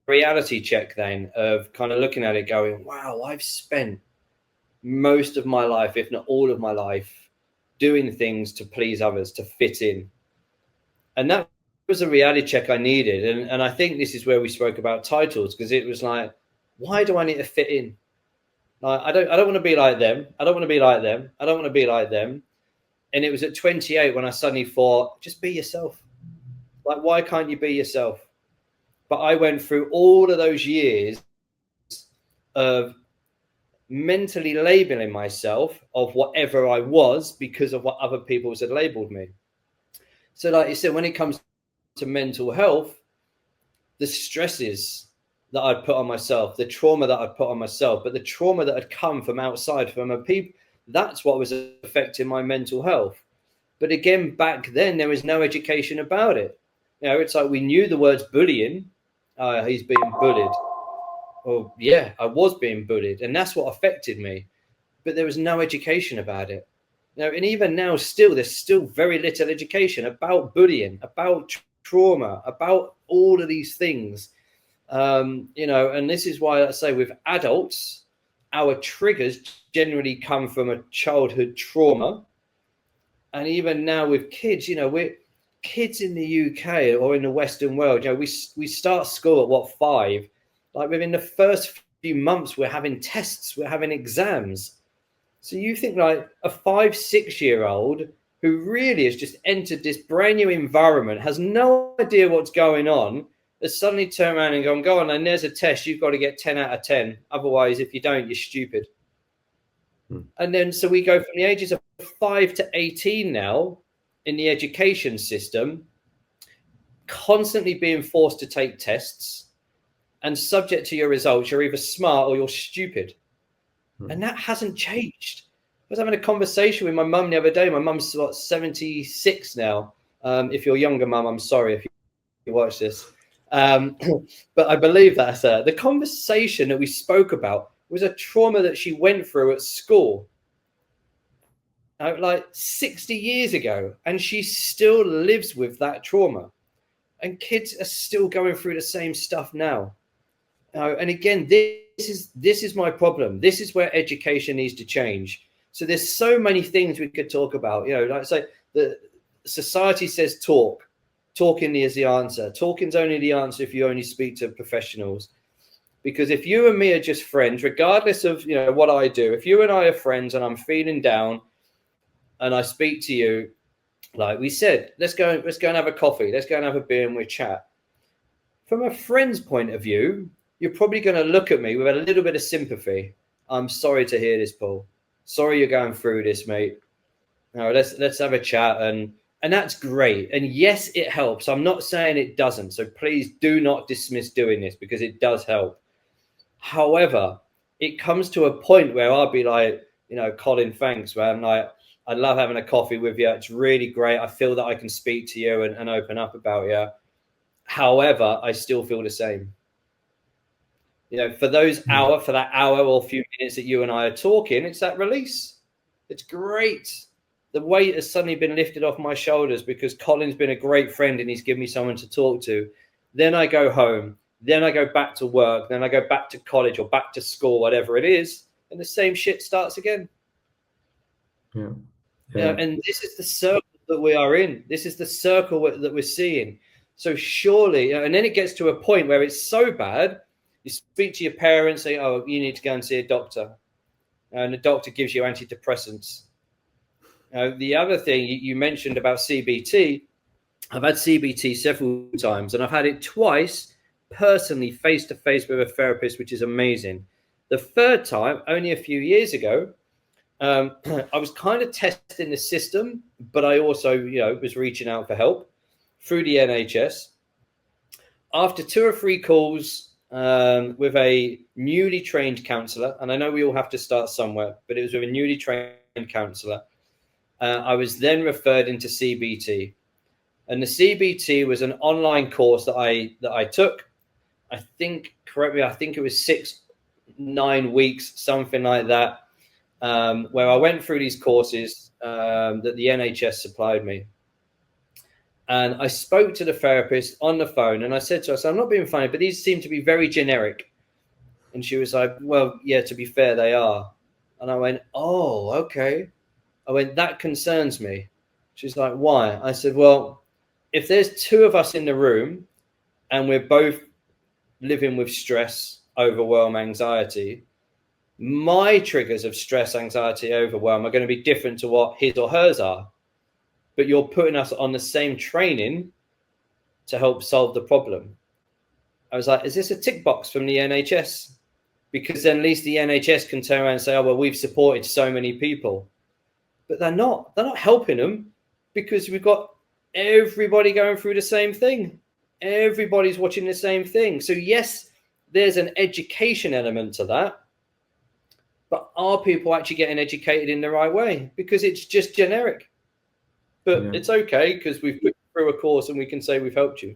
reality check then of kind of looking at it going, wow, I've spent most of my life, if not all of my life, doing things to please others, to fit in. And that was a reality check I needed. And I think this is where we spoke about titles, because it was like, why do I need to fit in? Like, I don't want to be like them. I don't want to be like them. I don't want to be like them. And it was at 28 when I suddenly thought, just be yourself. Like, why can't you be yourself? But I went through all of those years of mentally labeling myself of whatever I was because of what other people had labeled me. So like you said, when it comes to mental health, the stresses that I'd put on myself, the trauma that I'd put on myself, but the trauma that had come from outside, from other people, that's what was affecting my mental health. But again, back then, there was no education about it. It's like we knew the words bullying. He's being bullied. Well, yeah, I was being bullied, and that's what affected me. But there was no education about it. And even now, there's still very little education about bullying, about trauma, about all of these things. And this is why I say with adults, our triggers generally come from a childhood trauma. And even now with kids, we're kids in the UK or in the Western world, we start school at 5? Like within the first few months, we're having tests, we're having exams. So you think like a 5-6-year-old who really has just entered this brand new environment, has no idea what's going on, has suddenly turned around and gone, go on, and there's a test, you've got to get 10 out of 10. Otherwise, if you don't, you're stupid. And then, so we go from the ages of 5 to 18 now in the education system, constantly being forced to take tests, and subject to your results, you're either smart or you're stupid. And that hasn't changed. I was having a conversation with my mum the other day. My mum's 76 now. If you're younger, mum, I'm sorry if you watch this. But I believe that's her. The conversation that we spoke about was a trauma that she went through at school, like 60 years ago. And she still lives with that trauma. And kids are still going through the same stuff now. And again, this is my problem. This is where education needs to change. So there's so many things we could talk about. Like I say, the society says talking is the answer. Talking's only the answer if you only speak to professionals. Because if you and me are just friends, regardless of what I do, if you and I are friends and I'm feeling down and I speak to you, like we said, let's go and have a coffee, let's go and have a beer and we chat. From a friend's point of view, you're probably going to look at me with a little bit of sympathy. I'm sorry to hear this, Paul. Sorry you're going through this, mate. Let's have a chat, and that's great. And yes, it helps. I'm not saying it doesn't. So please do not dismiss doing this, because it does help. However, it comes to a point where I'll be like, Colin, thanks, man. Like, I love having a coffee with you. It's really great. I feel that I can speak to you and open up about you. However, I still feel the same. For that hour or few minutes that you and I are talking, it's that release. It's great. The weight has suddenly been lifted off my shoulders because Colin's been a great friend and he's given me someone to talk to. Then I go home. Then I go back to work. Then I go back to college or back to school, whatever it is. And the same shit starts again. Yeah. And this is the circle that we are in. This is the circle that we're seeing. So surely, and then it gets to a point where it's so bad, you speak to your parents, say, oh, you need to go and see a doctor. And the doctor gives you antidepressants. The other thing you mentioned about CBT, I've had CBT several times, and I've had it twice personally, face-to-face with a therapist, which is amazing. The third time, only a few years ago, I was kind of testing the system, but I also, was reaching out for help. through the NHS. After 2 or 3 calls with a newly trained counsellor, and I know we all have to start somewhere, but it was with a newly trained counsellor, I was then referred into CBT. And the CBT was an online course that I took. I think, correct me, I think it was 6-9 weeks, something like that, where I went through these courses that the NHS supplied me. And I spoke to the therapist on the phone, and I said to her, I'm not being funny, but these seem to be very generic. And she was like, well, yeah, to be fair, they are. And I went, oh, okay. I went, that concerns me. She's like, why? I said, well, if there's 2 of us in the room and we're both living with stress, overwhelm, anxiety, my triggers of stress, anxiety, overwhelm are going to be different to what his or hers are. But you're putting us on the same training to help solve the problem. I was like, is this a tick box from the NHS? Because then at least the NHS can turn around and say, oh, well, we've supported so many people. But they're not helping them, because we've got everybody going through the same thing. Everybody's watching the same thing. So yes, there's an education element to that. But are people actually getting educated in the right way? Because it's just generic. But it's okay, because we've put you through a course and we can say we've helped you.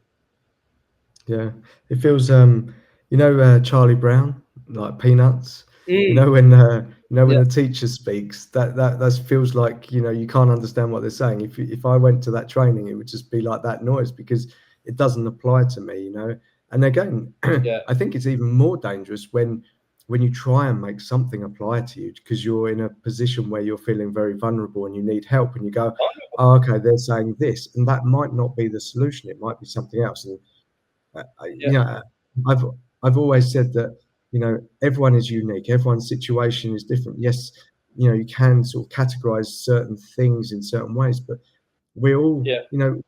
Yeah, it feels Charlie Brown, like Peanuts. When the teacher speaks, that feels like you can't understand what they're saying. If I went to that training, it would just be like that noise, because it doesn't apply to me. And again, I think it's even more dangerous when you try and make something apply to you, because you're in a position where you're feeling very vulnerable and you need help, and you go, oh, okay, they're saying this, and that might not be the solution. It might be something else. And I've always said that everyone is unique. Everyone's situation is different. Yes, you can sort of categorize certain things in certain ways, but we all,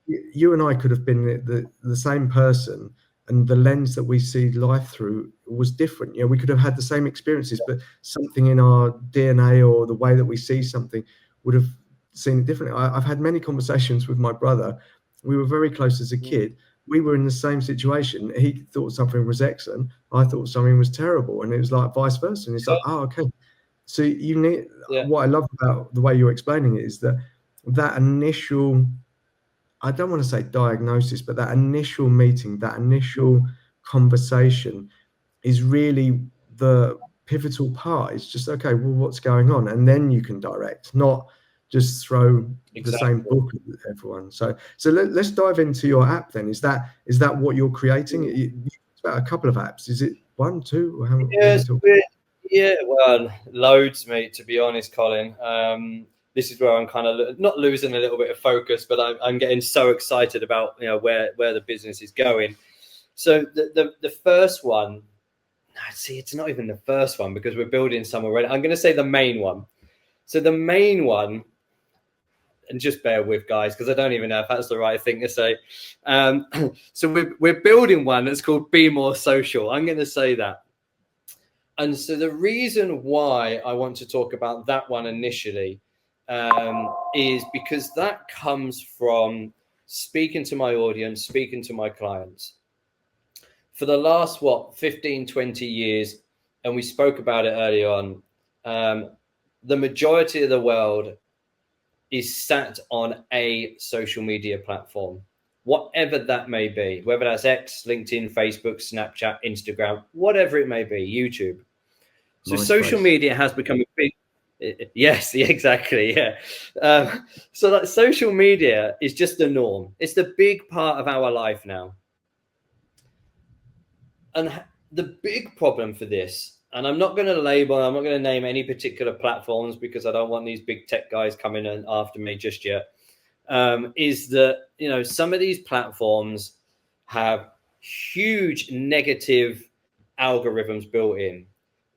you and I could have been the same person, and the lens that we see life through was different. We could have had the same experiences, but something in our DNA or the way that we see something would have seen it differently. I've had many conversations with my brother. We were very close as a kid. We were in the same situation. He thought something was excellent. I thought something was terrible. And it was like vice versa. And it's like, oh, okay. So you need, what I love about the way you're explaining it is that initial, I don't want to say diagnosis, but that initial meeting, that initial conversation is really the pivotal part. It's just, okay, well, what's going on? And then you can direct, not just throw the same book at everyone. So let's dive into your app then. Is that what you're creating? It's about a couple of apps. Is it 1, 2? Or well, loads, mate, to be honest, Colin. This is where I'm kind of not losing a little bit of focus, but I'm getting so excited about where the business is going. So the first one, see, it's not even the first one, because we're building some already. I'm going to say the main one. So the main one, and just bear with, guys, because I don't even know if that's the right thing to say. So we're building one that's called BeMore Social. I'm going to say that. And so the reason why I want to talk about that one initially is because that comes from speaking to my audience, speaking to my clients. For the last, 15, 20 years, and we spoke about it early on, the majority of the world is sat on a social media platform, whatever that may be, whether that's X, LinkedIn, Facebook, Snapchat, Instagram, whatever it may be, YouTube. So social media has become a big, yes, exactly, yeah. So that social media is just the norm. It's the big part of our life now. And the big problem for this, and I'm not going to name any particular platforms, because I don't want these big tech guys coming in after me just yet, is that, some of these platforms have huge negative algorithms built in,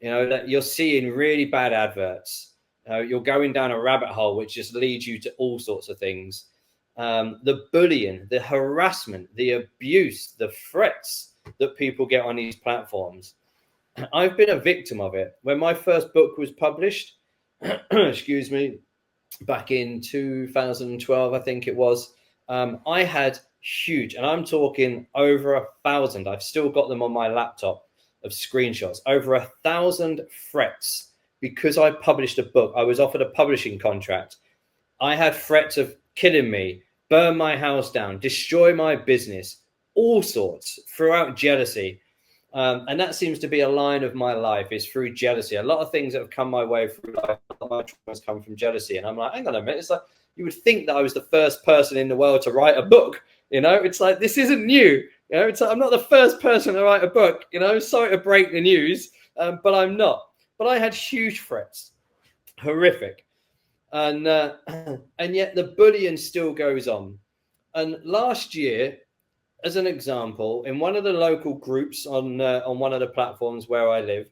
that you're seeing really bad adverts. You're going down a rabbit hole, which just leads you to all sorts of things. The bullying, the harassment, the abuse, the threats that people get on these platforms. I've been a victim of it. When my first book was published, excuse me, back in 2012, I think it was, I had huge. And I'm talking over 1,000. I've still got them on my laptop of screenshots, over 1,000 threats because I published a book. I was offered a publishing contract. I had threats of killing me, burn my house down, destroy my business, all sorts throughout jealousy. And that seems to be a line of my life, is through jealousy. A lot of things that have come my way through life, a lot of my traumas come from jealousy. And I'm like, hang on a minute. It's like, you would think that I was the first person in the world to write a book. It's like, this isn't new. It's like, I'm not the first person to write a book. Sorry to break the news, but I'm not. But I had huge threats, horrific. And yet the bullying still goes on. And last year, as an example, in one of the local groups on one of the platforms where I live,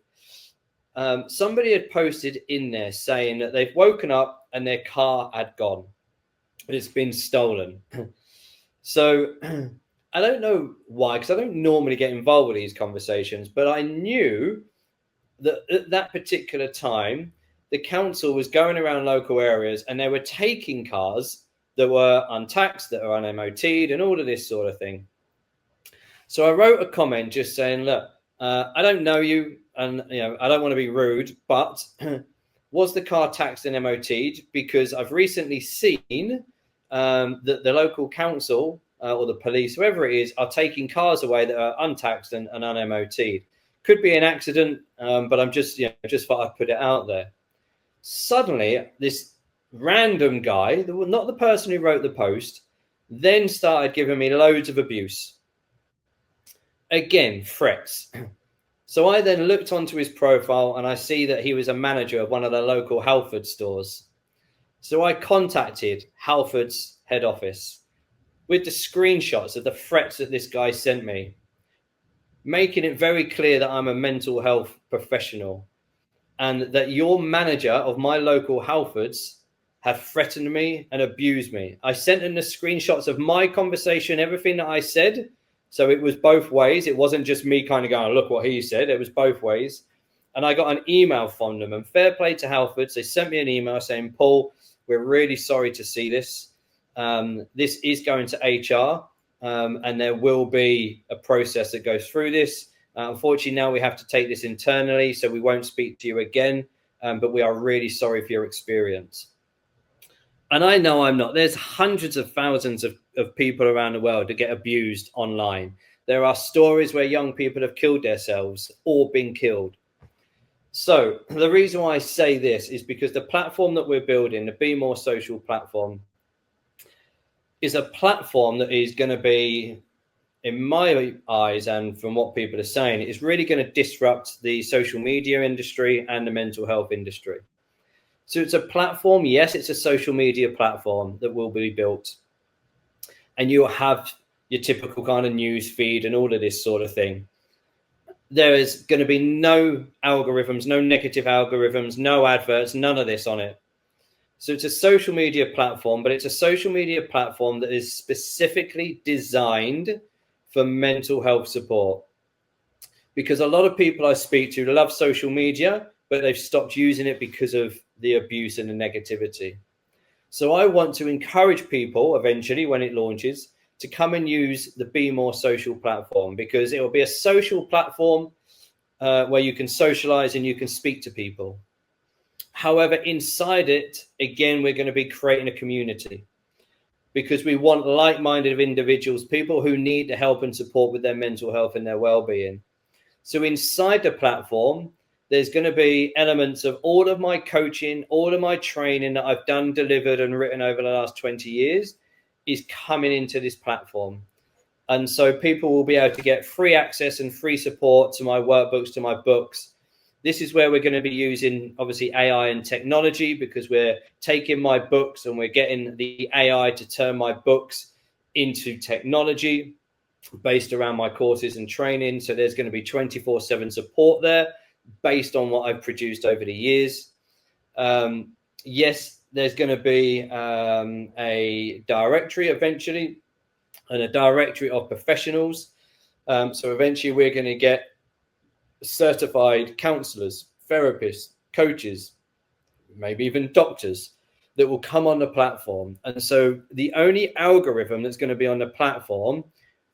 somebody had posted in there saying that they've woken up and their car had gone. It's been stolen. So I don't know why, because I don't normally get involved with these conversations, but I knew that at that particular time, the council was going around local areas and they were taking cars that were untaxed, that are un-MOT'd, and all of this sort of thing. So I wrote a comment just saying, look, I don't know you, and I don't want to be rude, but was the car taxed and MOT'd? Because I've recently seen that the local council or the police, whoever it is, are taking cars away that are untaxed and un-MOT'd. Could be an accident, but I'm just thought I'd put it out there. Suddenly, this random guy, not the person who wrote the post, then started giving me loads of abuse. Again, threats. So I then looked onto his profile and I see that he was a manager of one of the local Halford stores. So I contacted Halford's head office with the screenshots of the threats that this guy sent me, making it very clear that I'm a mental health professional and that your manager of my local Halfords have threatened me and abused me. I sent him the screenshots of my conversation, everything that I said. So it was both ways. It wasn't just me kind of going, look what he said. It was both ways. And I got an email from them, and fair play to Halfords. They sent me an email saying, Paul, we're really sorry to see this. This is going to HR, and there will be a process that goes through this. Unfortunately, now we have to take this internally, so we won't speak to you again. But we are really sorry for your experience. And I know I'm not. There's hundreds of thousands of people around the world that get abused online. There are stories where young people have killed themselves or been killed. So the reason why I say this is because the platform that we're building, the BeMore social platform, is a platform that is going to be, in my eyes and from what people are saying, is really going to disrupt the social media industry and the mental health industry. So it's a platform, yes, it's a social media platform that will be built. And you'll have your typical kind of news feed and all of this sort of thing. There is going to be no algorithms, no negative algorithms, no adverts, none of this on it. So it's a social media platform, but it's a social media platform that is specifically designed for mental health support. Because a lot of people I speak to love social media, but they've stopped using it because of the abuse and the negativity. So I want to encourage people eventually when it launches to come and use the BeMore social platform, because it will be a social platform where you can socialize and you can speak to people. However, inside it, again, we're going to be creating a community because we want like-minded individuals, people who need the help and support with their mental health and their well-being. So inside the platform, there's going to be elements of all of my coaching, all of my training that I've done, delivered and written over the last 20 years is coming into this platform. And so people will be able to get free access and free support to my workbooks, to my books. This is where we're going to be using, obviously, AI and technology, because we're taking my books and we're getting the AI to turn my books into technology based around my courses and training. So there's going to be 24/7 support there based on what I've produced over the years. Yes, there's going to be a directory eventually and a directory of professionals. So eventually we're going to get certified counselors, therapists, coaches, maybe even doctors that will come on the platform. And so the only algorithm that's going to be on the platform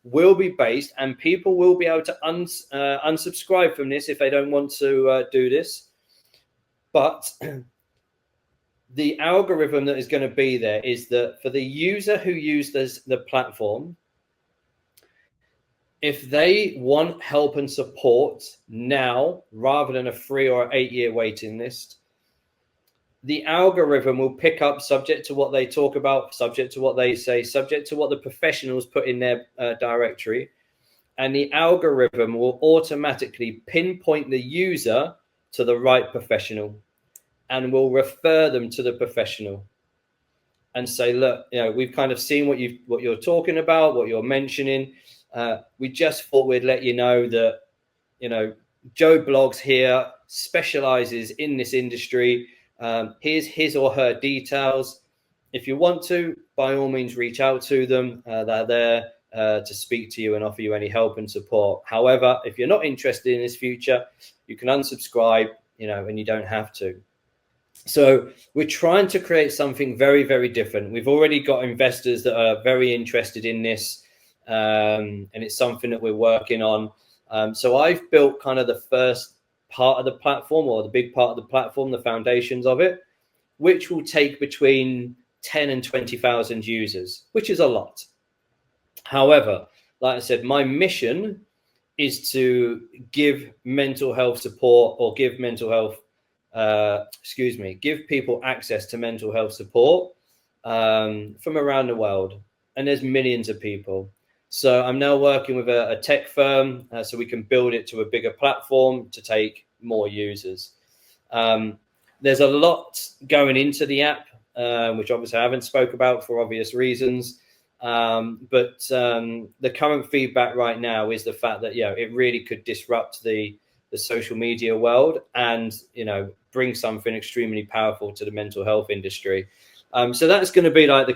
will be based, and people will be able to unsubscribe from this if they don't want to do this. But the algorithm that is going to be there is that for the user who uses the platform, if they want help and support now rather than a 3 or 8 year waiting list, the algorithm will pick up, subject to what they talk about, subject to what they say, subject to what the professionals put in their directory. And the algorithm will automatically pinpoint the user to the right professional and will refer them to the professional and say, look, we've kind of seen what you're talking about, what you're mentioning. We just thought we'd let you know that, Joe Blogs here specializes in this industry. Here's his or her details. If you want to, by all means, reach out to them. They're there to speak to you and offer you any help and support. However, if you're not interested in this future, you can unsubscribe, and you don't have to. So we're trying to create something very, very different. We've already got investors that are very interested in this, and it's something that we're working on. So I've built kind of the first part of the platform, or the big part of the platform, the foundations of it, which will take between 10 and 20,000 users, which is a lot. However, like I said, my mission is to give mental health support, or give people access to mental health support from around the world. And there's millions of people. So I'm now working with a tech firm so we can build it to a bigger platform to take more users. There's a lot going into the app, which obviously I haven't spoke about for obvious reasons. But the current feedback right now is the fact that, it really could disrupt the social media world and, bring something extremely powerful to the mental health industry. So that's going to be like the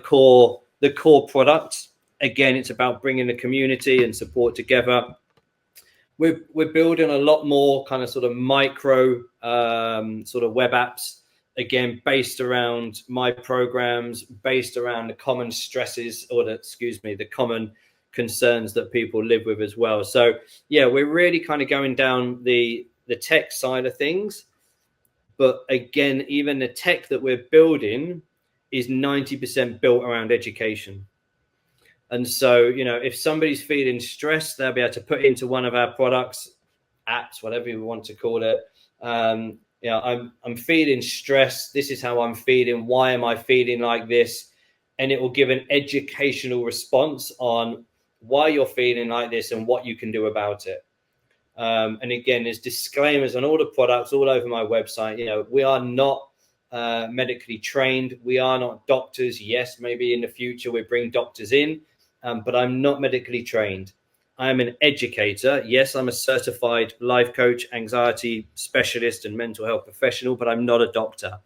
core product. Again, it's about bringing the community and support together. We're building a lot more kind of sort of micro sort of web apps, again, based around my programs, based around the common stresses, or the common concerns that people live with as well. So yeah, we're really kind of going down the tech side of things. But again, even the tech that we're building is 90% built around education. And so, if somebody's feeling stressed, they'll be able to put into one of our products, apps, whatever you want to call it. I'm feeling stressed. This is how I'm feeling. Why am I feeling like this? And it will give an educational response on why you're feeling like this and what you can do about it. And again, there's disclaimers on all the products all over my website. We are not medically trained. We are not doctors. Yes, maybe in the future we bring doctors in. But I'm not medically trained. I am an educator. Yes, I'm a certified life coach, anxiety specialist, and mental health professional, but I'm not a doctor.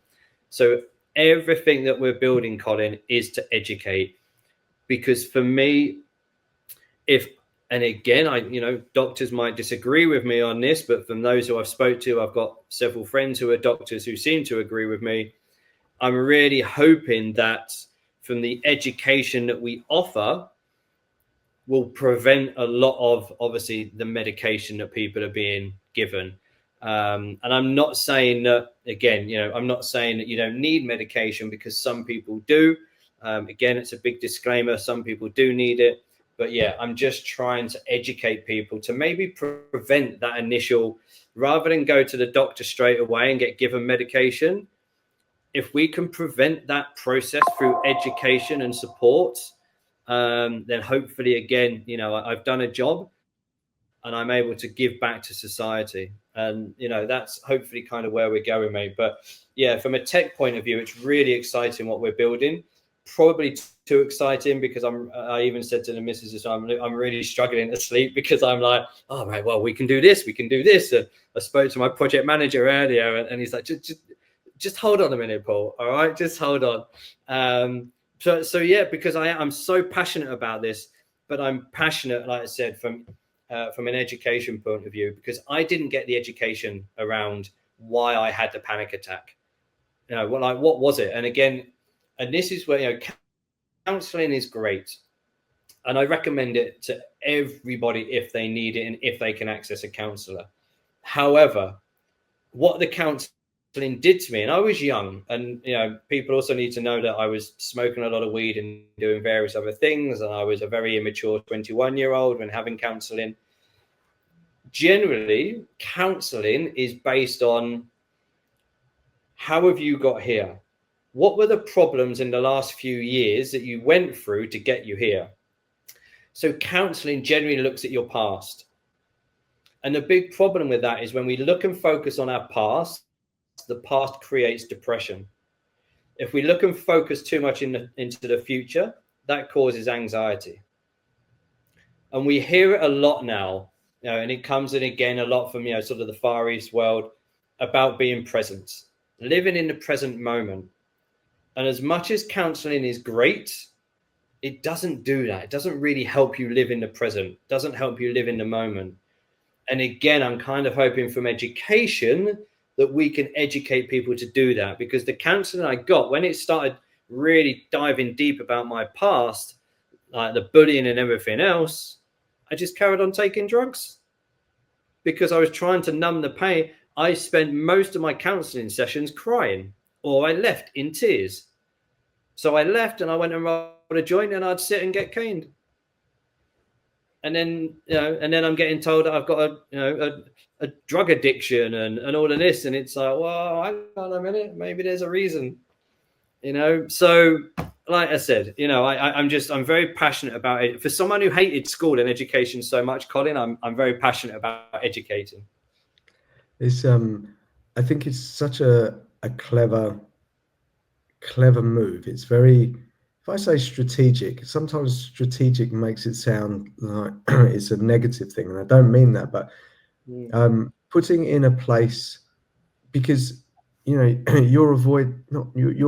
So everything that we're building, Colin, is to educate. Because for me, and again, doctors might disagree with me on this, but from those who I've spoke to, I've got several friends who are doctors who seem to agree with me. I'm really hoping that from the education that we offer, will prevent a lot of, obviously, the medication that people are being given. And I'm not saying that, again, I'm not saying that you don't need medication, because some people do. Again, it's a big disclaimer. Some people do need it. But yeah, I'm just trying to educate people to maybe prevent that initial, rather than go to the doctor straight away and get given medication. If we can prevent that process through education and support, then hopefully, again, I've done a job and I'm able to give back to society. And, that's hopefully kind of where we're going, mate. But yeah, from a tech point of view, it's really exciting what we're building. Probably too exciting, because I even said to the missus, I'm really struggling to sleep, because I'm like, oh, right, well, we can do this. And I spoke to my project manager earlier, and he's like, just hold on a minute, Paul. All right, just hold on. So yeah, because I'm so passionate about this, but I'm passionate, like I said, from an education point of view, because I didn't get the education around why I had the panic attack. What was it? And again, And this is where, counseling is great. And I recommend it to everybody if they need it and if they can access a counselor. However, what the counseling did to me, and I was young, and people also need to know that I was smoking a lot of weed and doing various other things, and I was a very immature 21-year-old when having counseling. Generally, counseling is based on how have you got here? What were the problems in the last few years that you went through to get you here? So counseling generally looks at your past. And the big problem with that is when we look and focus on our past, the past creates depression. If we look and focus too much into the future, that causes anxiety. And we hear it a lot now, and it comes in again a lot from, sort of the Far East world about being present, living in the present moment. And as much as counseling is great, it doesn't do that. It doesn't really help you live in the present, it doesn't help you live in the moment. And again, I'm kind of hoping from education that we can educate people to do that, because the counseling I got, when it started really diving deep about my past, like the bullying and everything else, I just carried on taking drugs because I was trying to numb the pain. I spent most of my counseling sessions crying, or I left in tears. So I left and I went and rolled a joint, and I'd sit and get caned. And then, I'm getting told that I've got a drug addiction and all of this. And it's like, well, hang on a minute, maybe there's a reason, So like I said, I'm very passionate about it. For someone who hated school and education so much, Colin, I'm very passionate about educating. It's I think it's such a clever move. It's very, if I say strategic, sometimes strategic makes it sound like it's a negative thing, and I don't mean that, but putting in a place, because you're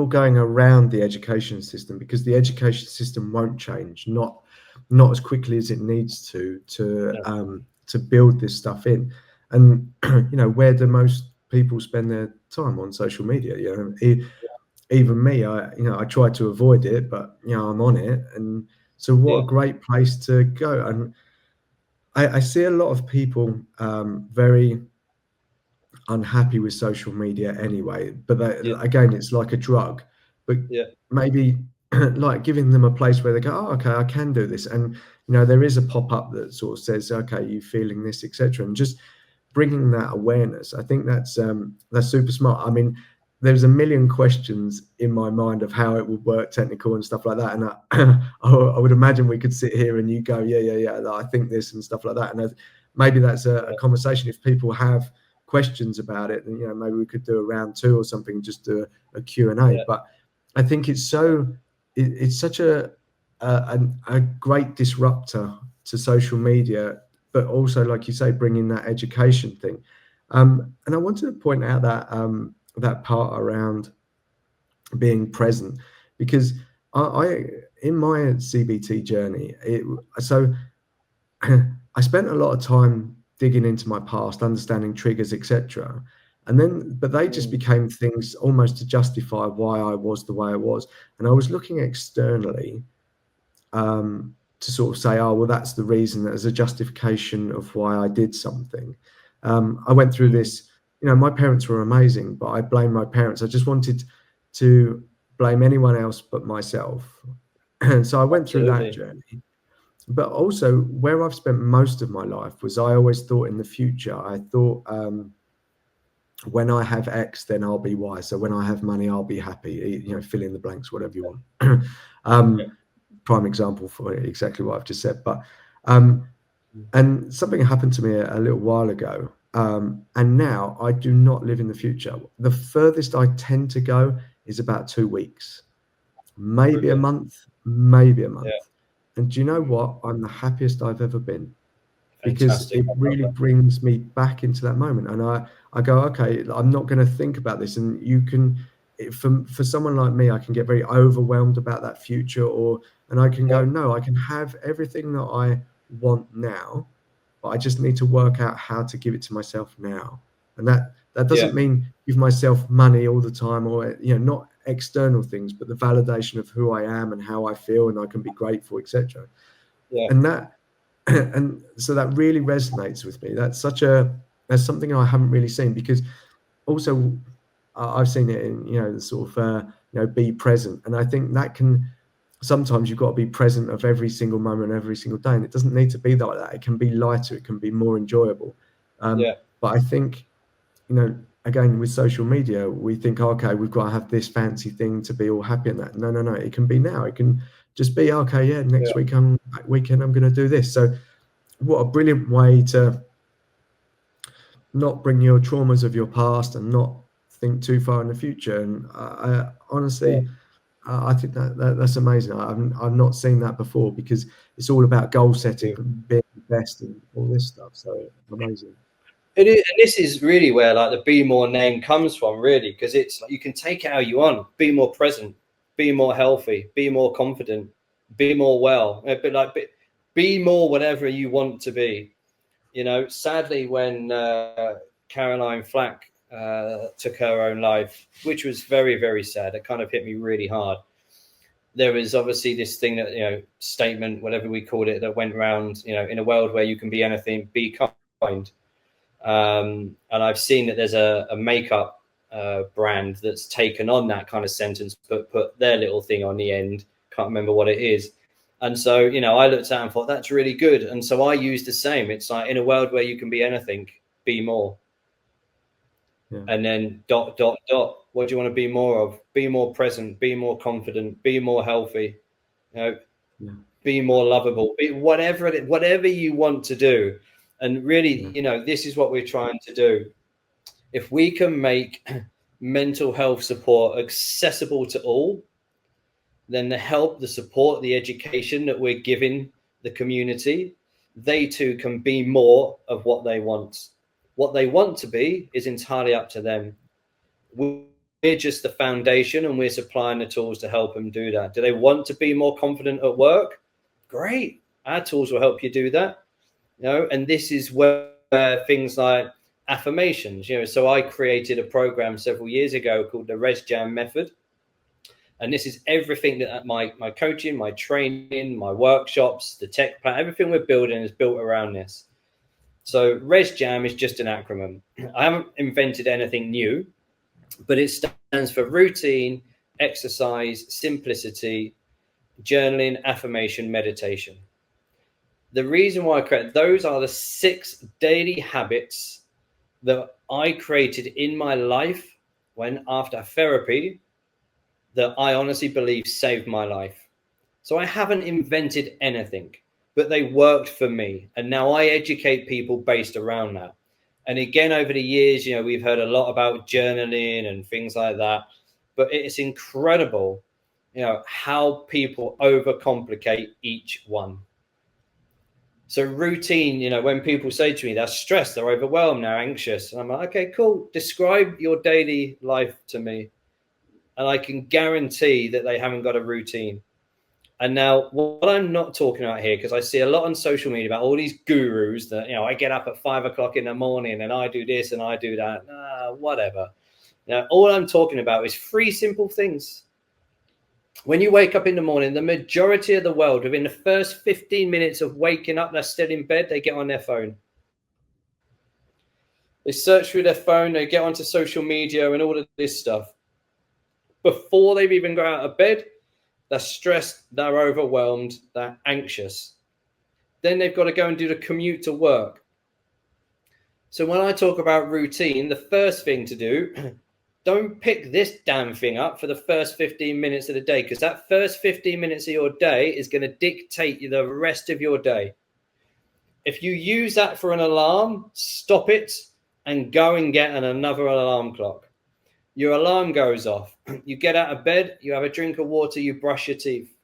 going around the education system, because the education system won't change, not as quickly as it needs to build this stuff in. And where do most people spend their time? On social media. Even me, I try to avoid it, but I'm on it. And so what a great place to go. And I see a lot of people very unhappy with social media anyway, but again, it's like a drug. But maybe like giving them a place where they go, oh, okay, I can do this. And there is a pop-up that sort of says, okay, you feeling this, etc. And just bringing that awareness, I think that's super smart. I mean, there's a million questions in my mind of how it would work, technical and stuff like that. And I would imagine we could sit here and you go, yeah, I think this and stuff like that. And maybe that's a conversation. If people have questions about it, and maybe we could do a round 2 or something, just do a Q&A. But I think it's such a great disruptor to social media, but also, like you say, bringing that education thing. And I wanted to point out that that part around being present, because I in my CBT journey, I spent a lot of time digging into my past, understanding triggers, etc. But they just became things almost to justify why I was the way I was. And I was looking externally to sort of say, oh, well, that's the reason, as a justification of why I did something. I went through this, my parents were amazing, but I blame my parents. I just wanted to blame anyone else but myself. And so I went through that journey. But also, where I've spent most of my life was, I always thought in the future. I thought, when I have X, then I'll be Y. So when I have money, I'll be happy. Fill in the blanks, whatever you want. Prime example for exactly what I've just said. But and something happened to me a little while ago, and now I do not live in the future. The furthest I tend to go is about 2 weeks, maybe a month. And do you know what? I'm the happiest I've ever been, because it really brings me back into that moment. And I go, okay, I'm not going to think about this. And you can, for someone like me, I can get very overwhelmed about that future, and I can go, no, I can have everything that I want now, but I just need to work out how to give it to myself now. And that doesn't mean give myself money all the time, or not external things, but the validation of who I am and how I feel, and I can be grateful, etc. Yeah. And that, and so that really resonates with me. That's something I haven't really seen, because also I've seen it in, the sort of, be present. And I think that can, sometimes you've got to be present of every single moment, every single day. And it doesn't need to be like that. It can be lighter. It can be more enjoyable. Yeah. But I think, again, with social media, we think, okay, we've got to have this fancy thing to be all happy and that. No. It can be now. It can just be, okay, yeah, next weekend, I'm going to do this. So what a brilliant way to not bring your traumas of your past and not think too far in the future. And I honestly, I think that's amazing. I've not seen that before, because it's all about goal setting and being the best and all this stuff. So amazing. It is, and this is really where like the BeMore name comes from, really, because it's like you can take it how you want. Be more present, be more healthy, be more confident, be more well. But like be more whatever you want to be. Sadly, when Caroline Flack took her own life, which was very, very sad, it kind of hit me really hard. There was obviously this thing that, statement, whatever we called it, that went around, in a world where you can be anything, be kind. And I've seen that there's a makeup brand that's taken on that kind of sentence, but put their little thing on the end. Can't remember what it is. And so, I looked at it and thought, that's really good. And so I used the same. It's like, in a world where you can be anything, be more. Yeah. And then ... What do you want to be more of? Be more present, be more confident, be more healthy, be more lovable, be whatever you want to do. And really, this is what we're trying to do. If we can make mental health support accessible to all, then the help, the support, the education that we're giving the community, they too can be more of what they want. What they want to be is entirely up to them. We're just the foundation, and we're supplying the tools to help them do that. Do they want to be more confident at work? Great. Our tools will help you do that. And this is where things like affirmations, so I created a program several years ago called the Res Jam Method. And this is everything that my coaching, my training, my workshops, the tech plan, everything we're building is built around this. So Res Jam is just an acronym. I haven't invented anything new, but it stands for routine, exercise, simplicity, journaling, affirmation, meditation. The reason why I created those are the 6 daily habits that I created in my life after therapy, that I honestly believe saved my life. So I haven't invented anything, but they worked for me. And now I educate people based around that. And again, over the years, we've heard a lot about journaling and things like that, but it's incredible, how people overcomplicate each one. So routine, when people say to me, they're stressed, they're overwhelmed, they're anxious. And I'm like, okay, cool. Describe your daily life to me. And I can guarantee that they haven't got a routine. And now what I'm not talking about here, because I see a lot on social media about all these gurus that, I get up at 5 o'clock in the morning and I do this and I do that. Whatever. All I'm talking about is 3 simple things. When you wake up in the morning, the majority of the world, within the first 15 minutes of waking up, they're still in bed, they get on their phone. They search through their phone, they get onto social media and all of this stuff. Before they've even got out of bed, they're stressed, they're overwhelmed, they're anxious. Then they've got to go and do the commute to work. So when I talk about routine, the first thing to do, don't pick this damn thing up for the first 15 minutes of the day, because that first 15 minutes of your day is going to dictate the rest of your day. If you use that for an alarm, stop it and go and get another alarm clock. Your alarm goes off. You get out of bed, you have a drink of water, you brush your teeth.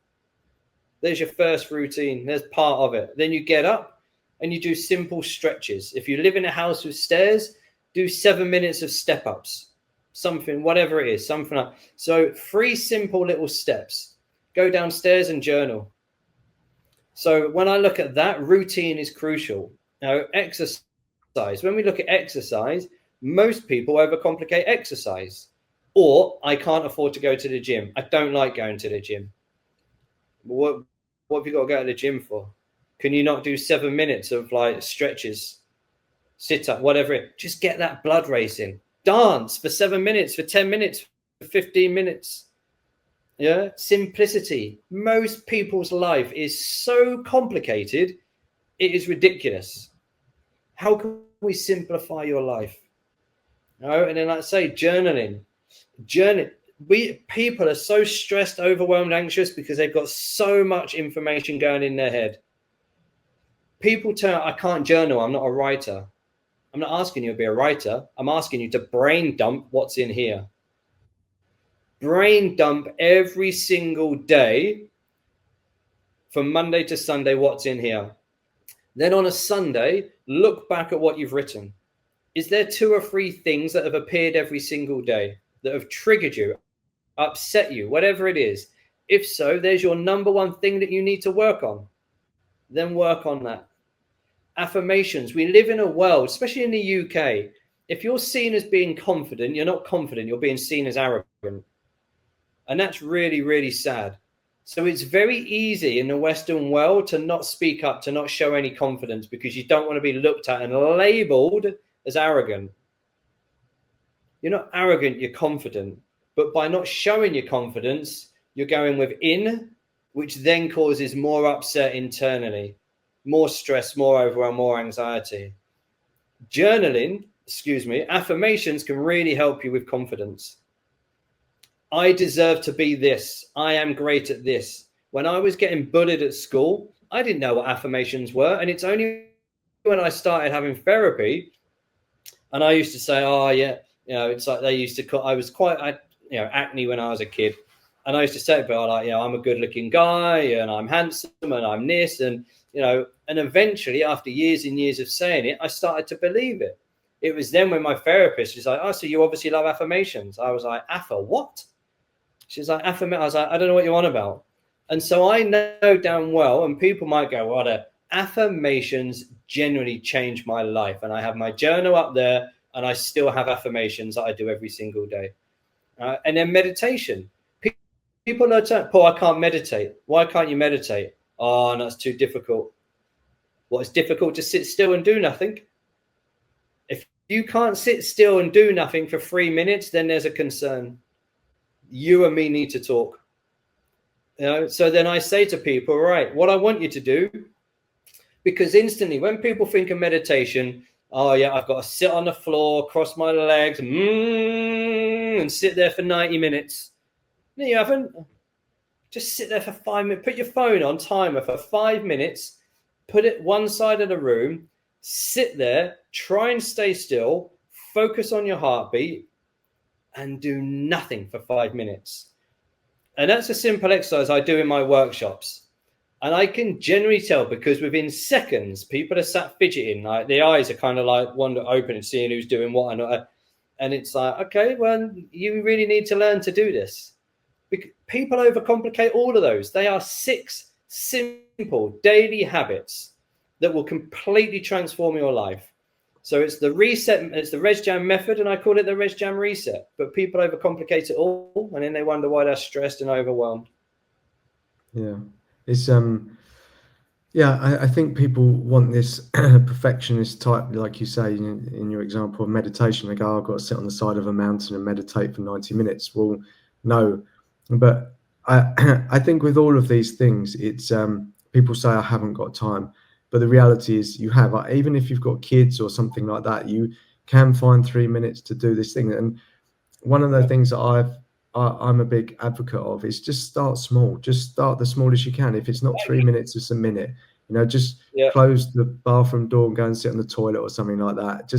There's your first routine. There's part of it. Then you get up and you do simple stretches. If you live in a house with stairs, do 7 minutes of step-ups. Something, whatever it is, something like. So 3 simple little steps. Go downstairs and journal. So when I look at that, routine is crucial. Now, exercise. When we look at exercise, most people overcomplicate exercise. Or I can't afford to go to the gym. I don't like going to the gym. What have you got to go to the gym for? Can you not do 7 minutes of like stretches, sit up, whatever it? Just get that blood racing. Dance for 7 minutes, for 10 minutes, for 15 minutes. Yeah, simplicity. Most people's life is so complicated, it is ridiculous. How can we simplify your life? And then, like I say, journaling. People are so stressed, overwhelmed, anxious because they've got so much information going in their head. People tell, I can't journal, I'm not a writer. I'm not asking you to be a writer. I'm asking you to brain dump what's in here. Brain dump every single day from Monday to Sunday what's in here. Then on a Sunday, look back at what you've written. Is there 2 or 3 things that have appeared every single day that have triggered you, upset you, whatever it is? If so, there's your number 1 thing that you need to work on. Then work on that. Affirmations. We live in a world, especially in the UK, if you're seen as being confident, you're not confident, you're being seen as arrogant. And that's really, really sad. So it's very easy in the Western world to not speak up, to not show any confidence because you don't want to be looked at and labeled as arrogant. You're not arrogant, you're confident. But by not showing your confidence, you're going within, which then causes more upset internally, more stress, more overwhelm, more anxiety. Affirmations can really help you with confidence. I deserve to be this. I am great at this. When I was getting bullied at school, I didn't know what affirmations were. And it's only when I started having therapy and I used to say, oh, yeah, it's like they used to call, I was quite, acne when I was a kid. And I used to say to people, like, I'm a good looking guy and I'm handsome and I'm this. And, and eventually after years and years of saying it, I started to believe it. It was then when my therapist was like, oh, so you obviously love affirmations. I was like, what? She's like, affirmation. I was like, I don't know what you're on about. And so I know damn well, and people might go, what? Affirmations genuinely changed my life. And I have my journal up there and I still have affirmations that I do every single day. And then meditation. People are saying, Paul, I can't meditate. Why can't you meditate? Oh, that's too difficult. Well, it's difficult to sit still and do nothing. If you can't sit still and do nothing for 3 minutes, then there's a concern. You and me need to talk. So then I say to people, right, what I want you to do, because instantly when people think of meditation, oh yeah, I've got to sit on the floor, cross my legs, and sit there for 90 minutes. No, you haven't. Just sit there for 5 minutes. Put your phone on timer for 5 minutes. Put it one side of the room. Sit there. Try and stay still. Focus on your heartbeat. And do nothing for 5 minutes. And that's a simple exercise I do in my workshops. And I can generally tell because within seconds, people are sat fidgeting. Like the eyes are kind of like wander open and seeing who's doing what. And it's like, okay, well, you really need to learn to do this. People overcomplicate all of those. They are 6 simple daily habits that will completely transform your life. So it's the reset, it's the Res Jam method, and I call it the Res Jam reset. But people overcomplicate it all, and then they wonder why they're stressed and overwhelmed. Yeah, it's I think people want this perfectionist type, like you say in your example of meditation. They go, I've got to sit on the side of a mountain and meditate for 90 minutes. Well, no, but I think with all of these things, it's people say I haven't got time. But the reality is you have, even if you've got kids or something like that, you can find 3 minutes to do this thing. And one of the things that I'm a big advocate of is just start small. Just start the smallest you can. If it's not 3 minutes, it's a minute. Just close the bathroom door and go and sit on the toilet or something like that.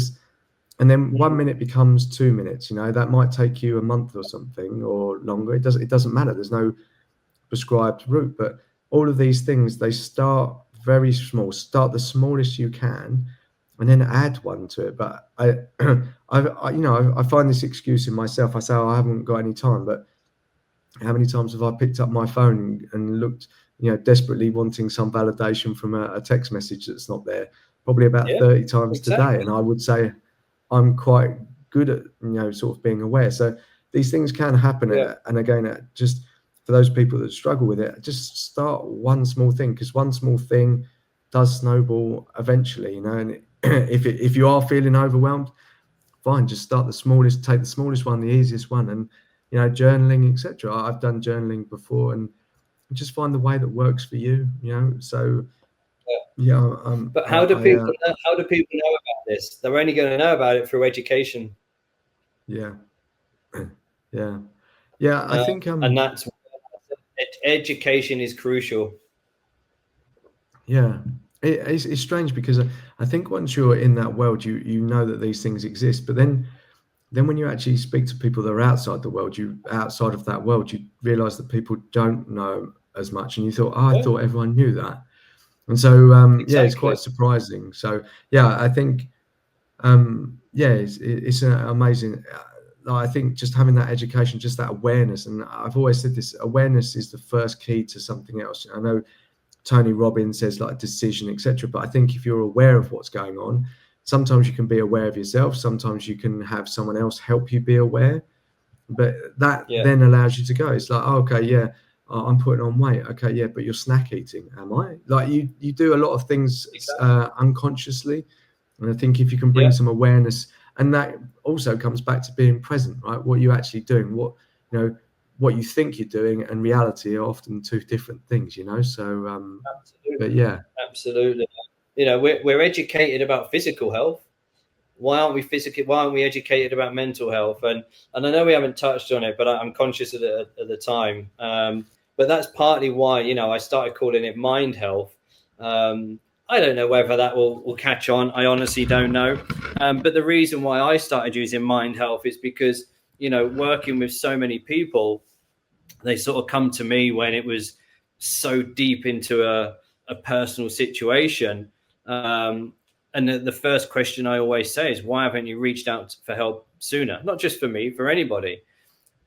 And then 1 minute becomes 2 minutes. That might take you a month or something or longer. It doesn't matter. There's no prescribed route. But all of these things, they start very small. Start the smallest you can and then add one to it. But I find this excuse in myself. I say, I haven't got any time, but how many times have I picked up my phone and looked, desperately wanting some validation from a text message that's not there? Probably about 30 times today. And I would say I'm quite good at, sort of being aware. So these things can happen. And again, just for those people that struggle with it, just start one small thing, because one small thing does snowball eventually, you know. And if you are feeling overwhelmed, fine, just start the smallest, take the smallest one, the easiest one. And, you know, journaling, etc. I've done journaling before, and just find the way that works for you, you know. So yeah, but how do people know about this? They're only going to know about it through education. Yeah. I think and that's education is crucial. Yeah, it's strange, because I think once you're in that world, you know that these things exist, but then when you actually speak to people that are outside the world, outside of that world, you realize that people don't know as much, and you thought, I thought everyone knew that. And so Exactly. it's quite surprising. So I think it's an amazing, I think just having that education, just that awareness. And I've always said this, awareness is the first key to something else. I know Tony Robbins says like decision, etc. But I think if you're aware of what's going on, sometimes you can be aware of yourself. Sometimes you can have someone else help you be aware. But that then allows you to go. It's like, oh, okay, I'm putting on weight. Okay, yeah, but you're snack eating. Am I? Like you do a lot of things unconsciously. And I think if you can bring some awareness, and that also comes back to being present, right? What you're actually doing, what you think you're doing and reality are often two different things, you know. So absolutely. But absolutely, you know, we're educated about physical health. Why aren't we educated about mental health? And I know we haven't touched on it, but I'm conscious at the time. But that's partly why, you know, I started calling it mind health. I don't know whether that will catch on. I honestly don't know. But the reason why I started using mind health is because, you know, working with so many people, they sort of come to me when it was so deep into a personal situation. And the first question I always say is, why haven't you reached out for help sooner? Not just for me, for anybody.